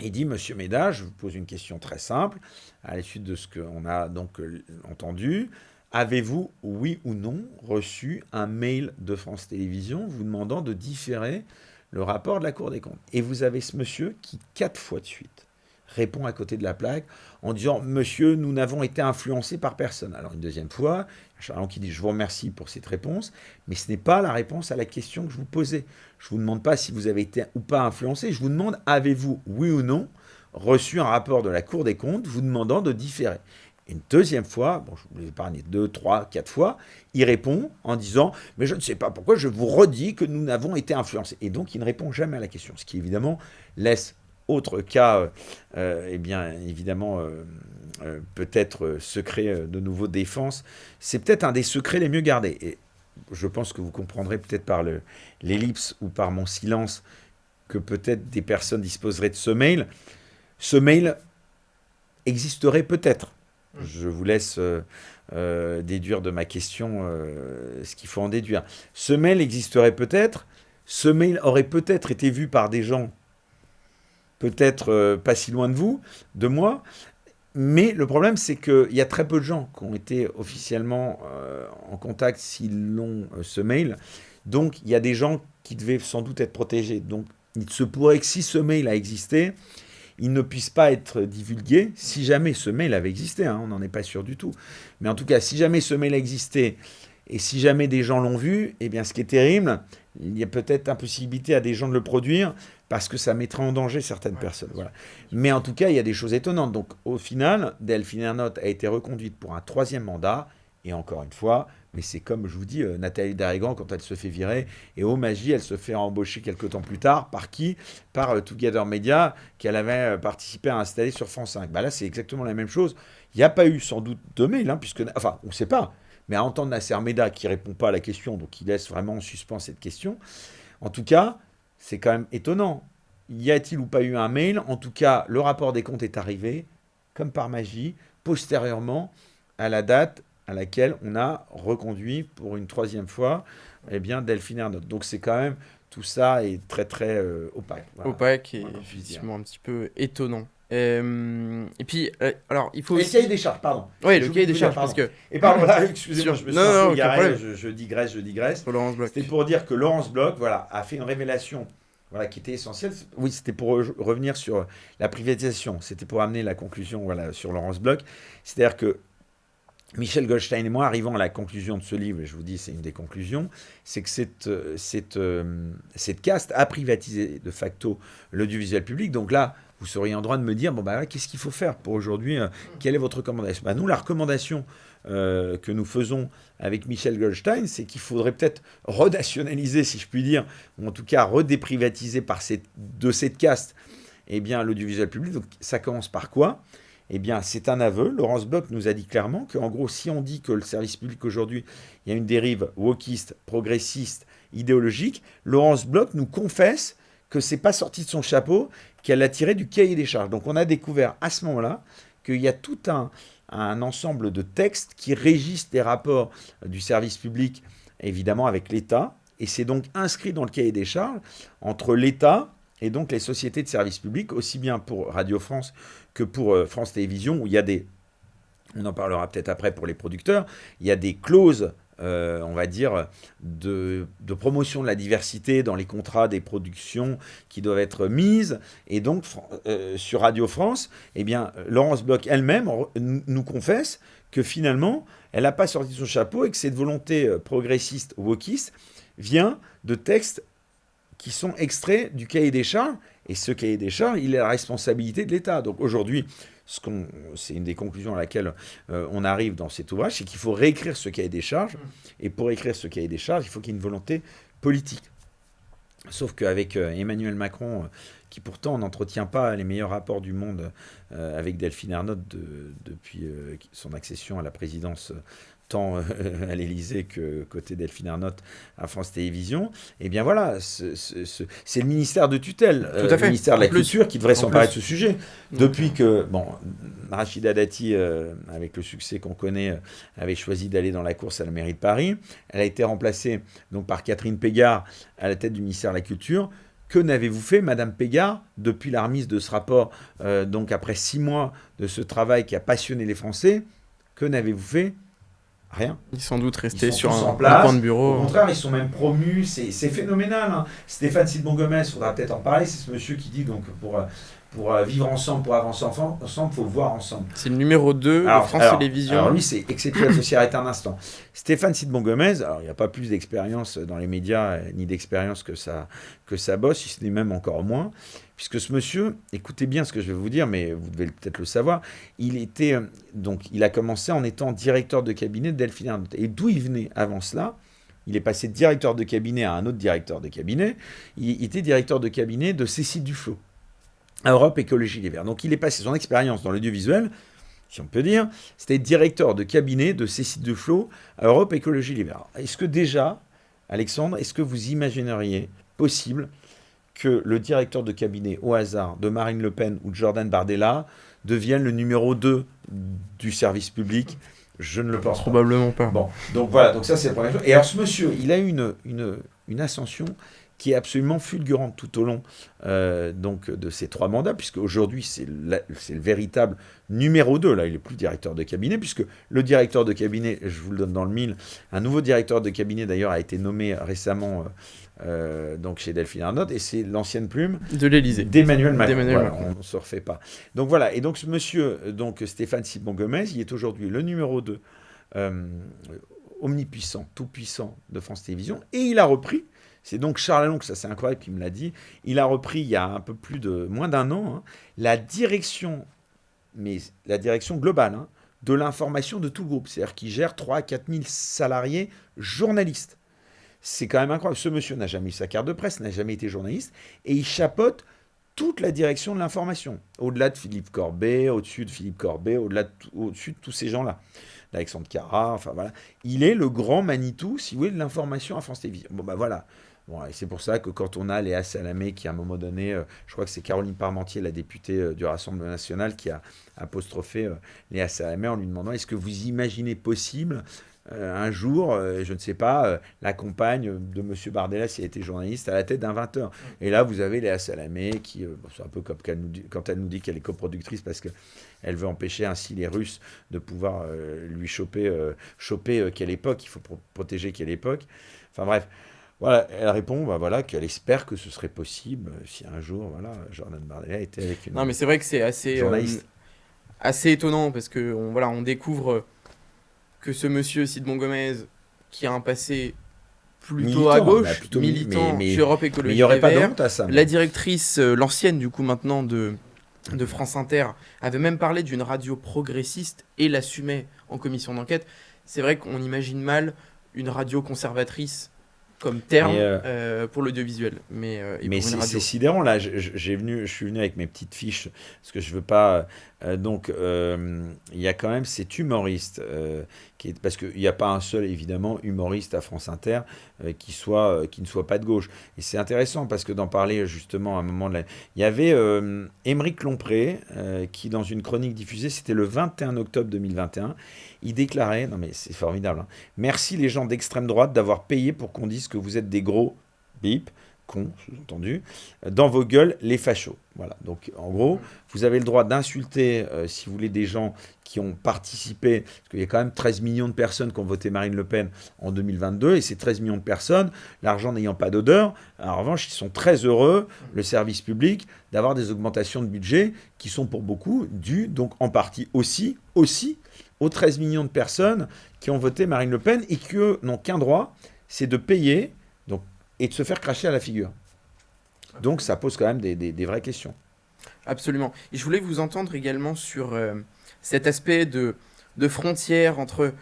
Il dit, Monsieur Meda, je vous pose une question très simple, à la suite de ce qu'on a donc entendu. Avez-vous, oui ou non, reçu un mail de France Télévisions vous demandant de différer le rapport de la Cour des comptes? Et vous avez ce monsieur qui, 4 fois de suite, répond à côté de la plaque en disant « Monsieur, nous n'avons été influencés par personne ». Alors une deuxième fois, Charles qui dit « Je vous remercie pour cette réponse, mais ce n'est pas la réponse à la question que je vous posais. Je ne vous demande pas si vous avez été ou pas influencé, je vous demande avez-vous, oui ou non, reçu un rapport de la Cour des comptes vous demandant de différer ». Une deuxième fois, bon, je vous l'ai épargné 2, 3, 4 fois, il répond en disant « Mais je ne sais pas pourquoi, je vous redis que nous n'avons été influencés ». Et donc il ne répond jamais à la question, ce qui évidemment laisse... Autre cas, eh bien, évidemment, peut-être secret de nouveau défense. C'est peut-être un des secrets les mieux gardés. Et je pense que vous comprendrez peut-être par l'ellipse ou par mon silence que peut-être des personnes disposeraient de ce mail. Ce mail existerait peut-être. Je vous laisse déduire de ma question ce qu'il faut en déduire. Ce mail existerait peut-être. Ce mail aurait peut-être été vu par des gens peut-être pas si loin de vous, de moi, mais le problème, c'est qu'il y a très peu de gens qui ont été officiellement en contact s'ils l'ont ce mail. Donc, il y a des gens qui devaient sans doute être protégés. Donc, il se pourrait que si ce mail a existé, il ne puisse pas être divulgué. Si jamais ce mail avait existé, hein, on n'en est pas sûr du tout. Mais en tout cas, si jamais ce mail a existé, et si jamais des gens l'ont vu, eh bien, ce qui est terrible, il y a peut-être impossibilité à des gens de le produire, parce que ça mettrait en danger certaines personnes. Voilà. Mais en tout cas, il y a des choses étonnantes. Donc, au final, Delphine Ernotte a été reconduite pour un 3e mandat. Et encore une fois, mais c'est comme je vous dis, Nathalie Darrigan, quand elle se fait virer, et oh magie, elle se fait embaucher quelques temps plus tard. Par qui? Par Together Media, qu'elle avait participé à installer sur France 5. Bah là, c'est exactement la même chose. Il n'y a pas eu sans doute de mail, hein, puisque... Enfin, on ne sait pas. Mais à entendre Nasser Meda qui ne répond pas à la question, donc il laisse vraiment en suspens cette question. En tout cas... C'est quand même étonnant. Y a-t-il ou pas eu un mail? En tout cas, le rapport des comptes est arrivé, comme par magie, postérieurement à la date à laquelle on a reconduit pour une 3e fois Delphine Ernotte. Donc c'est quand même, tout ça est très très opaque. Voilà. Opaque et effectivement un petit peu étonnant. Et puis, alors, il faut aussi... Le cahier des charges, pardon. Oui, le cahier des charges, parce que... Et pardon, là, excusez-moi, je me suis égaré, je digresse. Laurence Bloch. C'était pour dire que Laurence Bloch, voilà, a fait une révélation voilà, qui était essentiel. Oui, c'était pour revenir sur la privatisation. C'était pour amener la conclusion, voilà, sur Laurence Bloch. C'est-à-dire que Michel Goldstein et moi arrivons à la conclusion de ce livre, et je vous dis, c'est une des conclusions, c'est que cette caste a privatisé de facto l'audiovisuel public. Donc là, vous seriez en droit de me dire, bon, bah, qu'est-ce qu'il faut faire pour aujourd'hui, quelle est votre recommandation? Bah, nous, la recommandation que nous faisons avec Michel Goldstein, c'est qu'il faudrait peut-être renationaliser, si je puis dire, ou en tout cas redéprivatiser de cette caste, eh bien, l'audiovisuel public. Donc ça commence par quoi? Eh bien, c'est un aveu. Laurence Bloch nous a dit clairement qu'en gros, si on dit que le service public aujourd'hui, il y a une dérive wokiste, progressiste, idéologique, Laurence Bloch nous confesse que c'est pas sorti de son chapeau, qu'elle a tiré du cahier des charges. Donc on a découvert à ce moment-là qu'il y a tout un ensemble de textes qui régissent les rapports du service public, évidemment avec l'État, et c'est donc inscrit dans le cahier des charges entre l'État et donc les sociétés de service public, aussi bien pour Radio France que pour France Télévisions, où il y a on en parlera peut-être après pour les producteurs, il y a des clauses, on va dire, de promotion de la diversité dans les contrats des productions qui doivent être mises. Et donc, sur Radio France, eh bien, Laurence Bloch elle-même nous confesse que finalement, elle n'a pas sorti son chapeau et que cette volonté progressiste, wokiste, vient de textes qui sont extraits du cahier des charges. Et ce cahier des charges, il est la responsabilité de l'État. Donc aujourd'hui, c'est une des conclusions à laquelle on arrive dans cet ouvrage, c'est qu'il faut réécrire ce cahier des charges. Et pour écrire ce cahier des charges, il faut qu'il y ait une volonté politique. Sauf qu'avec Emmanuel Macron, qui pourtant n'entretient pas les meilleurs rapports du monde avec Delphine Ernotte depuis son accession à la présidence tant à l'Élysée que côté Delphine Ernotte à France Télévisions, eh bien voilà, c'est le ministère de tutelle, le ministère de la Culture qui devrait s'emparer de ce sujet. Depuis que, Rachida Dati, avec le succès qu'on connaît, avait choisi d'aller dans la course à la mairie de Paris, elle a été remplacée donc par Catherine Pégard à la tête du ministère de la Culture. Que n'avez-vous fait, Madame Pégard, depuis la remise de ce rapport, donc après 6 mois de ce travail qui a passionné les Français? Que n'avez-vous fait? Rien. Ils sont sans doute restés sur un coin de bureau. Au contraire, ils sont même promus. C'est phénoménal. Hein. Stéphane Sidbon-Gomez, il faudra peut-être en parler. C'est ce monsieur qui dit donc pour vivre ensemble, pour avancer ensemble, il faut voir ensemble. C'est le numéro 2 de France Télévisions. Alors lui, c'est exceptionnel. Il faut s'y arrêter un instant. Stéphane Sidbon-Gomez, alors il n'y a pas plus d'expérience dans les médias, ni d'expérience que ça bosse, si ce n'est même encore moins. Puisque ce monsieur, écoutez bien ce que je vais vous dire, mais vous devez peut-être le savoir, il a commencé en étant directeur de cabinet de Delphine Ernotte. Et d'où il venait avant cela? Il est passé de directeur de cabinet à un autre directeur de cabinet. Il était directeur de cabinet de Cécile Duflot, à Europe Écologie Les Verts. Donc il est passé son expérience dans l'audiovisuel, si on peut dire, c'était directeur de cabinet de Cécile Duflot à Europe Écologie Les Verts. Est-ce que déjà, Alexandre, est-ce que vous imagineriez possible que le directeur de cabinet, au hasard, de Marine Le Pen ou de Jordan Bardella devienne le numéro 2 du service public? Je ne le pense probablement pas. Bon, donc voilà, donc ça c'est la première chose. Et alors ce monsieur, il a eu une ascension qui est absolument fulgurante tout au long donc, de ces 3 mandats, puisque aujourd'hui c'est le véritable numéro 2, là il n'est plus directeur de cabinet, puisque le directeur de cabinet, je vous le donne dans le mille, un nouveau directeur de cabinet d'ailleurs a été nommé récemment donc chez Delphine Ernotte, et c'est l'ancienne plume de l'Élysée d'Emmanuel Macron. Voilà, on ne se refait pas. Donc voilà, et donc ce monsieur, donc Stéphane Sidbon-Gomez, il est aujourd'hui le numéro 2 omnipuissant, tout-puissant de France Télévisions, et il a repris. C'est donc Charles Alonque, ça c'est incroyable, qui me l'a dit. Il a repris il y a un peu moins d'un an, la direction globale de l'information de tout le groupe. C'est-à-dire qu'il gère 3 à 4 000 salariés journalistes. C'est quand même incroyable. Ce monsieur n'a jamais eu sa carte de presse, n'a jamais été journaliste, et il chapeaute toute la direction de l'information. Au-delà de Philippe Corbet, au-dessus de Philippe Corbet, au-dessus de tous ces gens-là. D'Alexandre Carra, enfin voilà. Il est le grand Manitou, si vous voulez, de l'information à France Télévisions. Bon, ben voilà. Bon, et c'est pour ça que quand on a Léa Salamé, qui à un moment donné, je crois que c'est Caroline Parmentier, la députée du Rassemblement national, qui a apostrophé Léa Salamé en lui demandant: est-ce que vous imaginez possible un jour, je ne sais pas, la compagne de M. Bardella, si elle était journaliste, à la tête d'un 20h. Et là, vous avez Léa Salamé, qui, c'est un peu comme quand elle nous dit qu'elle est coproductrice, parce qu'elle veut empêcher ainsi les Russes de pouvoir lui choper quelle époque, il faut protéger quelle époque. Enfin bref. Voilà, elle répond voilà, qu'elle espère que ce serait possible si un jour, voilà, Jordan Bardella était avec Non, une mais c'est vrai que c'est journaliste. assez étonnant parce que voilà, on découvre que ce monsieur Sid Gomez, qui a un passé plutôt à Militant, bah, gauche, plutôt militant chez mais Europe il n'y Écologie aurait Les pas de Verts, honte à ça. la directrice, l'ancienne du coup maintenant de France Inter, avait même parlé d'une radio progressiste et l'assumait en commission d'enquête. C'est vrai qu'on imagine mal une radio conservatrice comme Mais, terme pour l'audiovisuel, et mais pour une c'est radio. sidérant, là, je suis venu avec mes petites fiches, parce que je veux pas... il y a quand même cet humoriste, parce qu'il n'y a pas un seul, évidemment, humoriste à France Inter qui ne soit pas de gauche. Et c'est intéressant, parce que d'en parler, justement, à un moment de la... Il y avait Émeric Lompré, qui, dans une chronique diffusée, c'était le 21 octobre 2021, il déclarait, non mais c'est formidable, hein, merci les gens d'extrême droite d'avoir payé pour qu'on dise que vous êtes des gros bip, cons, sous-entendu, dans vos gueules, les fachos. Voilà. Donc, en gros, vous avez le droit d'insulter, si vous voulez, des gens qui ont participé, parce qu'il y a quand même 13 millions de personnes qui ont voté Marine Le Pen en 2022, et ces 13 millions de personnes, l'argent n'ayant pas d'odeur, en revanche, ils sont très heureux, le service public, d'avoir des augmentations de budget qui sont pour beaucoup dues, donc en partie aussi aux 13 millions de personnes qui ont voté Marine Le Pen et qui n'ont qu'un droit, c'est de payer donc, et de se faire cracher à la figure. Donc ça pose quand même des vraies questions. Absolument. Et je voulais vous entendre également sur cet aspect de frontière entre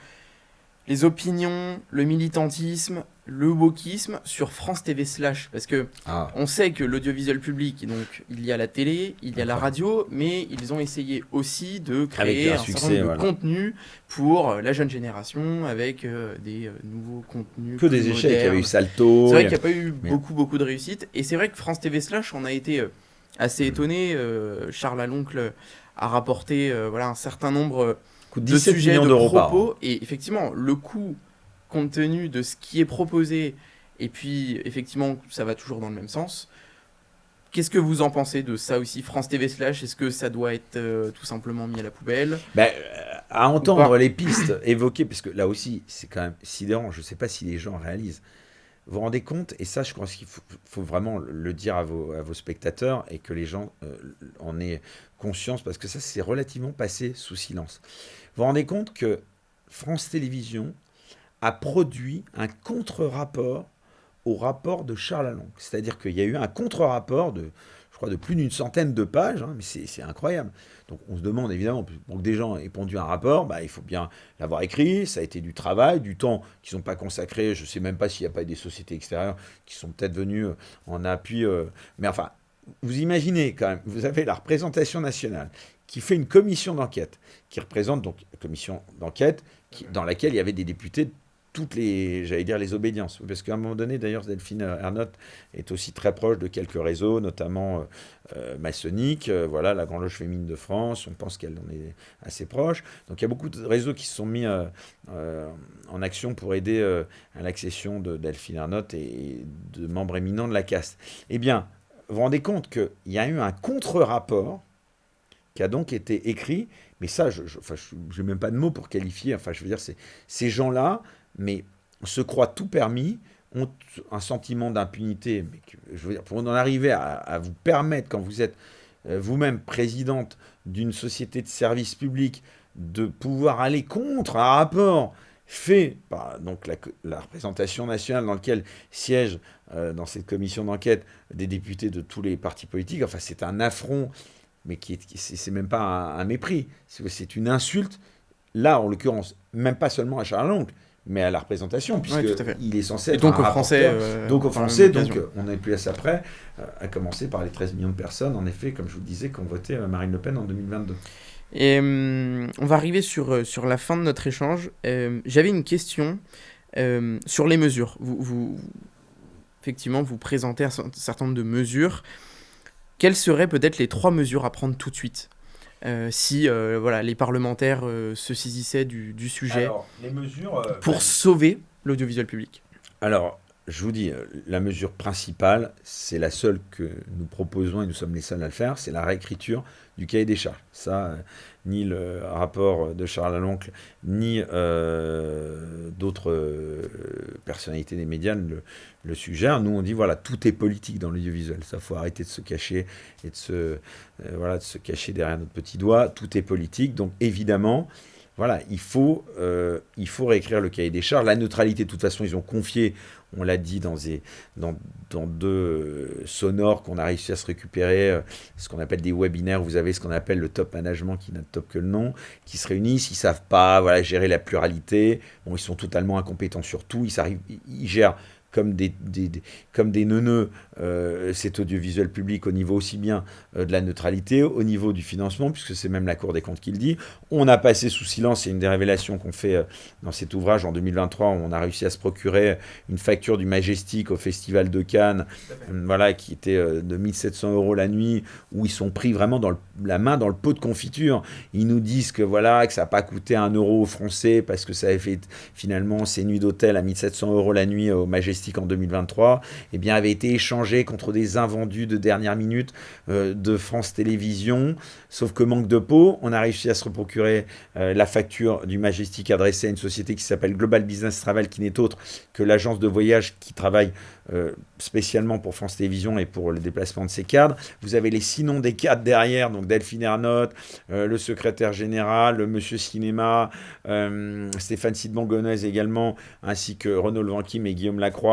les opinions, le militantisme, le wokisme sur France TV Slash. Parce que Ah, on sait que l'audiovisuel public, donc il y a la télé, il y a la radio, mais ils ont essayé aussi de créer avec un un certain succès, nombre de voilà. contenus pour la jeune génération, avec des nouveaux contenus Que plus des échecs, il y avait eu modernes. Salto. C'est vrai qu'il n'y a pas eu Mais beaucoup de réussite. Et c'est vrai que France TV Slash, on a été assez étonné. Charles Aloncle a rapporté voilà, un certain nombre coûte de 17 sujets, millions de d'euros par an. propos. Et effectivement, le coût, compte tenu de ce qui est proposé, et puis effectivement, ça va toujours dans le même sens. Qu'est-ce que vous en pensez de ça aussi, France TV Slash? Est-ce que ça doit être tout simplement mis à la poubelle Ben, à ou entendre pas? les pistes évoquées, parce que là aussi, c'est quand même sidérant, je ne sais pas si les gens réalisent. Vous vous rendez compte, et ça, je pense qu'il faut vraiment le dire à vos spectateurs et que les gens en aient conscience, parce que ça, c'est relativement passé sous silence. Vous vous rendez compte que France Télévisions a produit un contre-rapport au rapport de Charles Alonc. C'est-à-dire qu'il y a eu un contre-rapport de, je crois, de plus d'une centaine de pages, hein, mais c'est incroyable. Donc on se demande évidemment, pour que des gens aient pondu un rapport, bah, il faut bien l'avoir écrit, ça a été du travail, du temps qu'ils n'ont pas consacré, je ne sais même pas s'il n'y a pas des sociétés extérieures qui sont peut-être venues en appui, mais enfin, vous imaginez quand même, vous avez la représentation nationale qui fait une commission d'enquête, qui représente donc la commission d'enquête dans laquelle il y avait des députés de toutes les, j'allais dire les obédiences. Parce qu'à un moment donné, d'ailleurs, Delphine Ernotte est aussi très proche de quelques réseaux, notamment maçonniques, voilà, la Grande Loge Féminine de France, on pense qu'elle en est assez proche. Donc il y a beaucoup de réseaux qui se sont mis en action pour aider à l'accession de Delphine Ernotte et de membres éminents de la caste. Eh bien, vous vous rendez compte qu'il y a eu un contre-rapport qui a donc été écrit, mais ça, je n'ai même pas de mots pour qualifier, enfin, je veux dire, ces gens-là, mais se croient tout permis, ont un sentiment d'impunité, mais je veux dire, pour en arriver à vous permettre, quand vous êtes vous-même présidente d'une société de service public, de pouvoir aller contre un rapport fait par donc la représentation nationale dans laquelle siègent dans cette commission d'enquête des députés de tous les partis politiques, enfin c'est un affront, mais c'est même pas un mépris, c'est une insulte, là en l'occurrence, même pas seulement à Charles Oncle, mais à la représentation, Oui, tout à fait. puisqu'il est censé Et être donc un aux Français, rapporteur. Donc aux par la même Français, donc occasion. on n'est plus à ça près, à commencer par les 13 millions de personnes, en effet, comme je vous le disais, qui ont voté Marine Le Pen en 2022. Et on va arriver sur la fin de notre échange. J'avais une question sur les mesures. Effectivement, vous présentez un certain nombre de mesures. Quelles seraient peut-être les 3 mesures à prendre tout de suite si voilà, les parlementaires se saisissaient du sujet Alors, les mesures... pour sauver l'audiovisuel public? Alors, je vous dis, la mesure principale, c'est la seule que nous proposons, et nous sommes les seuls à le faire, c'est la réécriture du cahier des charges. Ça, ni le rapport de Charles Aloncle, ni d'autres personnalités des médias le suggèrent. Nous, on dit, voilà, tout est politique dans l'audiovisuel. Ça, faut arrêter de se cacher et de se cacher derrière notre petit doigt. Tout est politique. Donc, évidemment, voilà, il faut réécrire le cahier des charges. La neutralité, de toute façon, ils ont confié, on l'a dit dans deux sonores qu'on a réussi à se récupérer, ce qu'on appelle des webinaires, où vous avez ce qu'on appelle le top management, qui n'a de top que le nom, qui se réunissent, ils ne savent pas gérer la pluralité. Bon, ils sont totalement incompétents sur tout, ils gèrent comme des neuneux cet audiovisuel public au niveau aussi bien de la neutralité, au niveau du financement, puisque c'est même la Cour des comptes qui le dit. On a passé sous silence, c'est une des révélations qu'on fait dans cet ouvrage en 2023, où on a réussi à se procurer une facture du Majestic au Festival de Cannes, qui était de 1 700 € la nuit, où ils sont pris vraiment la main dans le pot de confiture. Ils nous disent que ça n'a pas coûté 1 € aux Français, parce que ça avait fait finalement ces nuits d'hôtel à 1 700 € la nuit au Majestic en 2023, avait été échangé contre des invendus de dernière minute de France Télévisions. Sauf que manque de peau, on a réussi à se procurer la facture du Majestic adressée à une société qui s'appelle Global Business Travel, qui n'est autre que l'agence de voyage qui travaille spécialement pour France Télévisions et pour le déplacement de ses cadres. Vous avez les 6 noms des cadres derrière, donc Delphine Ernotte, le secrétaire général, le monsieur Cinéma, Stéphane Sidbon-Gonez également, ainsi que Renaud Levanquim et Guillaume Lacroix.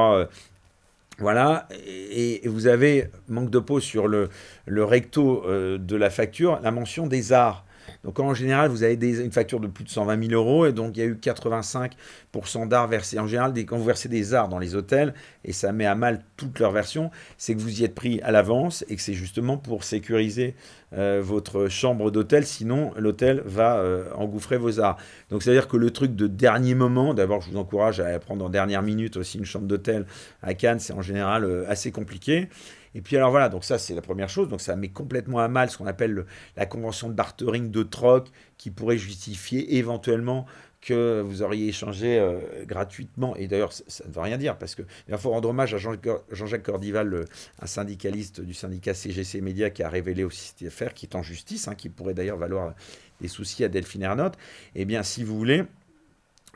Voilà, et vous avez, manque de peau sur le recto de la facture, la mention des arts. Donc en général, vous avez une facture de plus de 120 000 €, et donc il y a eu 85% d'arts versés. En général, quand vous versez des arts dans les hôtels, et ça met à mal toute leur version, c'est que vous y êtes pris à l'avance, et que c'est justement pour sécuriser votre chambre d'hôtel, sinon l'hôtel va engouffrer vos arts. Donc c'est-à-dire que le truc de dernier moment, d'abord je vous encourage à prendre en dernière minute aussi une chambre d'hôtel à Cannes, c'est en général assez compliqué. Et puis alors voilà, donc ça c'est la première chose, donc ça met complètement à mal ce qu'on appelle la convention de bartering de troc, qui pourrait justifier éventuellement que vous auriez échangé gratuitement. Et d'ailleurs, ça ne veut rien dire, parce qu'il faut rendre hommage à Jean-Jacques Cordival, un syndicaliste du syndicat CGC Média, qui a révélé aussi cette affaire, qui est en justice, qui pourrait d'ailleurs valoir des soucis à Delphine Ernotte. Eh bien, si vous voulez,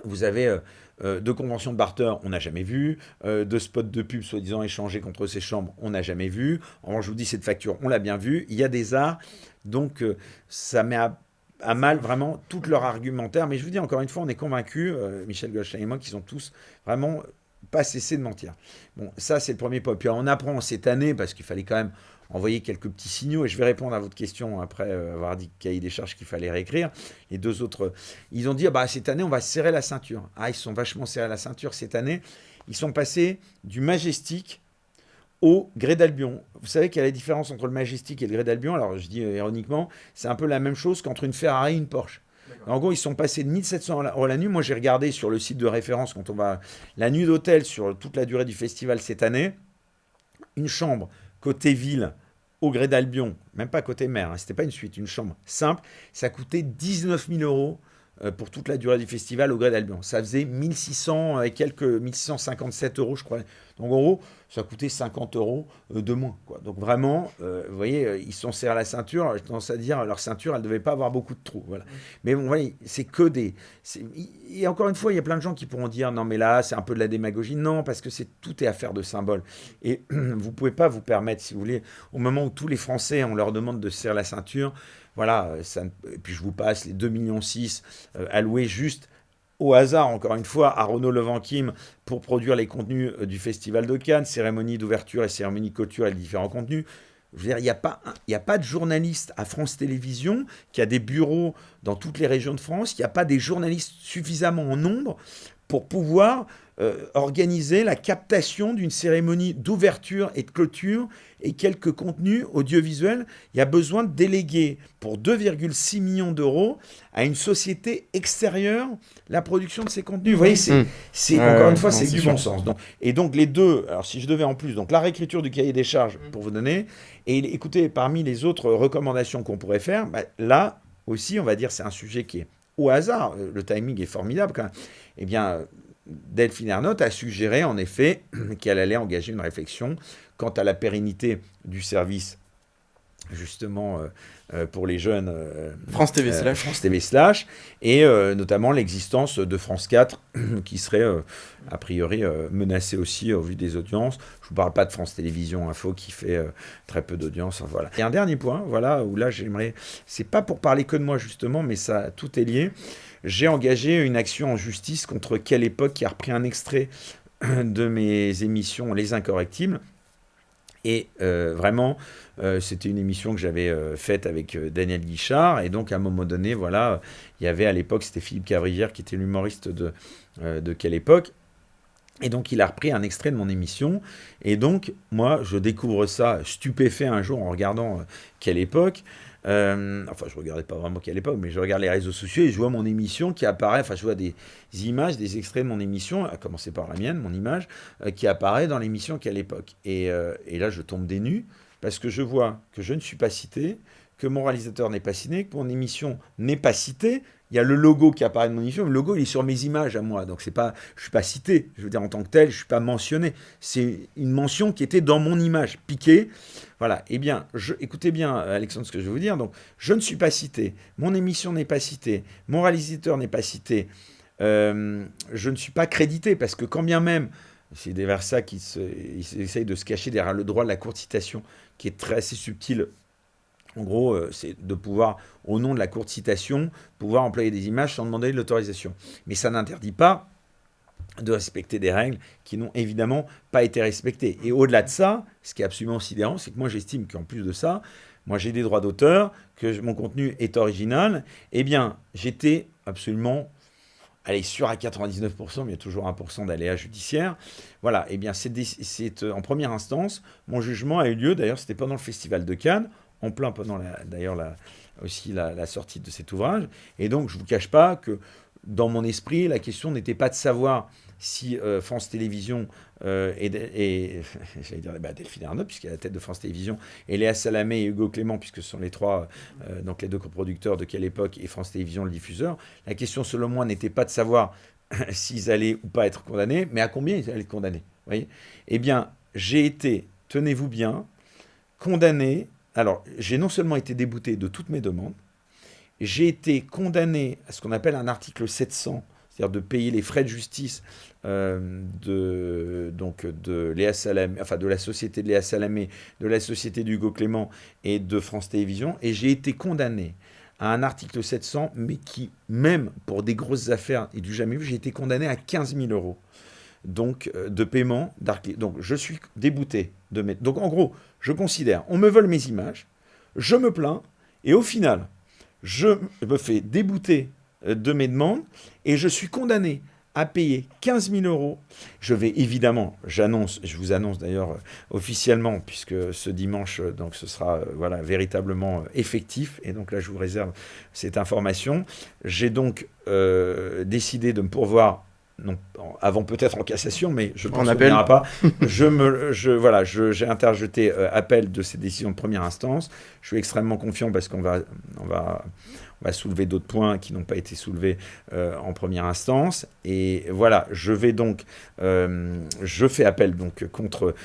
vous avez de conventions de barter, on n'a jamais vu. De spots de pub soi-disant échangés contre ces chambres, on n'a jamais vu. En revanche, je vous dis, cette facture, on l'a bien vue. Il y a des arts, donc ça met à mal vraiment tout leur argumentaire. Mais je vous dis, encore une fois, on est convaincus, Michel Goldstein et moi, qu'ils ont tous vraiment pas cessé de mentir. Bon, ça, c'est le premier point. Puis on apprend cette année, parce qu'il fallait quand même envoyer quelques petits signaux, et je vais répondre à votre question après avoir dit cahier des charges qu'il fallait réécrire. Les deux autres, ils ont dit, cette année, on va serrer la ceinture. Ils sont vachement serrés la ceinture cette année. Ils sont passés du Majestic au Grès d'Albion. Vous savez quelle est la différence entre le Majestic et le Grès d'Albion? Alors, je dis ironiquement, c'est un peu la même chose qu'entre une Ferrari et une Porsche. En gros, ils sont passés de 1 700 € la nuit. Moi, j'ai regardé sur le site de référence, quand on va la nuit d'hôtel sur toute la durée du festival cette année, une chambre côté ville au Grès d'Albion, même pas côté mer, c'était pas une suite, une chambre simple, ça coûtait 19 000 € pour toute la durée du festival au Grès d'Albion. Ça faisait 1600 et quelques, 1657 €, je crois. Donc en gros, ça coûtait 50 € de moins, quoi. Donc vraiment, vous voyez, ils sont serrés à la ceinture. J'ai tendance à dire, leur ceinture, elle ne devait pas avoir beaucoup de trous. Voilà. Mais bon, voyez, c'est que des... Et encore une fois, il y a plein de gens qui pourront dire, non mais là, c'est un peu de la démagogie. Non, parce que tout est affaire de symbole. Et vous ne pouvez pas vous permettre, si vous voulez, au moment où tous les Français, on leur demande de se serrer la ceinture, voilà, et puis je vous passe les 2,6 millions alloués juste au hasard, encore une fois, à Renaud Levanquim pour produire les contenus du Festival de Cannes, cérémonie d'ouverture et cérémonie de clôture et les différents contenus. Je veux dire, il n'y a pas de journaliste à France Télévisions qui a des bureaux dans toutes les régions de France. Il n'y a pas des journalistes suffisamment en nombre pour pouvoir organiser la captation d'une cérémonie d'ouverture et de clôture et quelques contenus audiovisuels. Il y a besoin de déléguer pour 2,6 millions € à une société extérieure la production de ces contenus. Vous voyez, encore une fois, c'est du bon sens. Et donc les deux, alors si je devais en plus, donc la réécriture du cahier des charges pour vous donner, et écoutez, parmi les autres recommandations qu'on pourrait faire, là aussi, on va dire, c'est un sujet qui est au hasard, le timing est formidable quand même. Eh bien, Delphine Ernotte a suggéré en effet qu'elle allait engager une réflexion quant à la pérennité du service justement pour les jeunes France TV Slash. France TV Slash, et notamment l'existence de France 4 qui serait a priori menacée aussi au vu des audiences. Je ne vous parle pas de France Télévisions Info qui fait très peu d'audience. Voilà. Et un dernier point, voilà, où là j'aimerais, c'est pas pour parler que de moi justement, mais ça tout est lié. J'ai engagé une action en justice contre Quelle Époque qui a repris un extrait de mes émissions Les Incorrectibles. Et vraiment, c'était une émission que j'avais faite avec Daniel Guichard. Et donc, à un moment donné, voilà, il y avait à l'époque, c'était Philippe Cavrivière qui était l'humoriste de Quelle Époque. Et donc, il a repris un extrait de mon émission. Et donc, moi, je découvre ça stupéfait un jour en regardant Quelle Époque. Enfin, je regardais pas vraiment Quelle Époque, mais je regarde les réseaux sociaux et je vois mon émission qui apparaît. Enfin, je vois des images, des extraits de mon émission, à commencer par la mienne, mon image, qui apparaît dans l'émission Quelle Époque. Et là, je tombe des nues parce que je vois que je ne suis pas cité, que mon réalisateur n'est pas cité, que mon émission n'est pas citée. Il y a le logo qui apparaît de mon émission. Le logo, il est sur mes images à moi. Donc, je ne suis pas cité. Je veux dire, en tant que tel, je ne suis pas mentionné. C'est une mention qui était dans mon image, piquée. Voilà. Eh bien, écoutez bien, Alexandre, ce que je vais vous dire. Donc, je ne suis pas cité. Mon émission n'est pas citée. Mon réalisateur n'est pas cité. Je ne suis pas crédité parce que quand bien même, c'est derrière ça qu'ils essayent de se cacher derrière le droit de la courte citation, qui est assez subtil. En gros, c'est de pouvoir, au nom de la courte citation, pouvoir employer des images sans demander l'autorisation. Mais ça n'interdit pas de respecter des règles qui n'ont évidemment pas été respectées. Et au-delà de ça, ce qui est absolument sidérant, c'est que moi j'estime qu'en plus de ça, moi j'ai des droits d'auteur, que mon contenu est original. Eh bien, j'étais absolument, allez, sûr à 99%, mais il y a toujours 1% d'aléas judiciaires. Voilà, eh bien, c'est en première instance, mon jugement a eu lieu, d'ailleurs, c'était pendant le Festival de Cannes, en plein pendant aussi la sortie de cet ouvrage. Et donc, je ne vous cache pas que dans mon esprit, la question n'était pas de savoir si France Télévisions et j'allais dire Delphine Ernotte, puisqu'elle est à la tête de France Télévisions, et Léa Salamé et Hugo Clément, puisque ce sont les trois, donc les deux coproducteurs de Quelle Époque et France Télévisions, le diffuseur. La question, selon moi, n'était pas de savoir s'ils allaient ou pas être condamnés, mais à combien ils allaient être condamnés. Voyez, eh bien, j'ai été, tenez-vous bien, condamné. Alors, j'ai non seulement été débouté de toutes mes demandes, j'ai été condamné à ce qu'on appelle un article 700, c'est-à-dire de payer les frais de justice de Léa Salamé, enfin de la société de Léa Salamé, de la société d'Hugo Clément et de France Télévisions, et j'ai été condamné à un article 700, mais qui, même pour des grosses affaires et du jamais vu, j'ai été condamné à 15 000 euros. Donc, de paiement d'article. Donc, je suis débouté de mes... Donc, en gros, je considère, on me vole mes images, je me plains, et au final, je me fais débouter de mes demandes, et je suis condamné à payer 15 000 euros. Je vais évidemment, je vous annonce d'ailleurs officiellement, puisque ce dimanche, donc ce sera voilà, véritablement effectif, et donc là je vous réserve cette information. J'ai donc décidé de me pourvoir, non, avant peut-être en cassation, mais je pense qu'on n'ira pas. J'ai interjeté appel de ces décisions de première instance. Je suis extrêmement confiant parce qu'on va soulever d'autres points qui n'ont pas été soulevés en première instance. Et voilà, je fais appel donc contre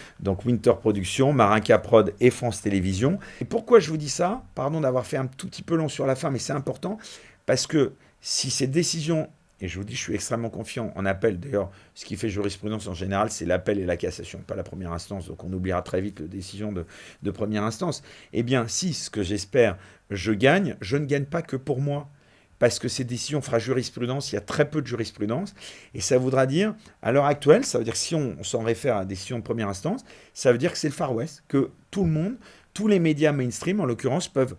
Winter Productions, Marinka Prod et France Télévisions. Et pourquoi je vous dis ça? Pardon d'avoir fait un tout petit peu long sur la fin, mais c'est important parce que si ces décisions... Et je vous dis, je suis extrêmement confiant en appel. D'ailleurs, ce qui fait jurisprudence en général, c'est l'appel et la cassation, pas la première instance. Donc on oubliera très vite la décision de première instance. Eh bien, si, ce que j'espère, je gagne, je ne gagne pas que pour moi. Parce que ces décisions fera jurisprudence, il y a très peu de jurisprudence. Et ça voudra dire, à l'heure actuelle, ça veut dire que si on s'en réfère à la décision de première instance, ça veut dire que c'est le Far West, que tout le monde, tous les médias mainstream, en l'occurrence, peuvent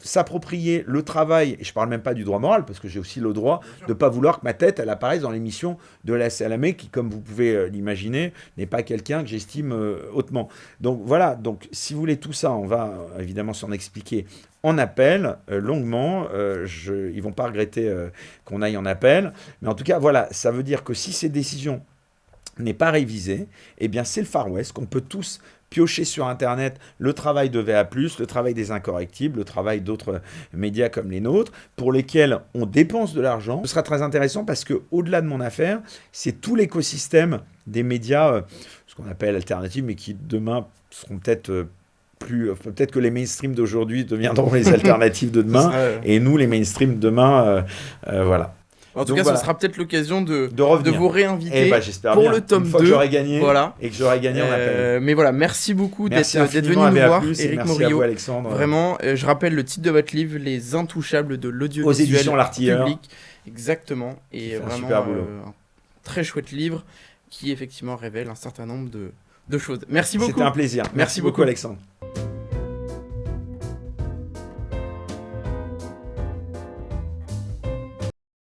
s'approprier le travail, et je ne parle même pas du droit moral, parce que j'ai aussi le droit de ne pas vouloir que ma tête, elle apparaisse dans l'émission de Léa Salamé, qui, comme vous pouvez l'imaginer, n'est pas quelqu'un que j'estime hautement. Donc voilà, donc si vous voulez tout ça, on va évidemment s'en expliquer en appel, longuement. Ils ne vont pas regretter qu'on aille en appel. Mais en tout cas, voilà, ça veut dire que si ces décisions n'est pas révisée, eh bien c'est le Far West, qu'on peut tous piocher sur Internet le travail de VA+, le travail des Incorrectibles, le travail d'autres médias comme les nôtres, pour lesquels on dépense de l'argent. Ce sera très intéressant parce que, au-delà de mon affaire, c'est tout l'écosystème des médias, ce qu'on appelle alternatifs, mais qui demain seront peut-être peut-être que les mainstream d'aujourd'hui deviendront les alternatives de demain, et nous, les mainstream de demain, voilà. En tout cas, ce sera peut-être l'occasion de vous réinviter pour le tome 2. Une fois que j'aurai gagné, voilà. et que j'aurai gagné, on appelle. Mais voilà, merci beaucoup d'être venu nous voir, Éric Morillo. À vous, Alexandre. Vraiment, je rappelle le titre de votre livre, Les Intouchables de l'audiovisuel aux éditions L'Artilleur. Public. Exactement. Et vraiment, un très chouette livre qui effectivement révèle un certain nombre de choses. Merci beaucoup. C'était un plaisir. Merci beaucoup, Alexandre.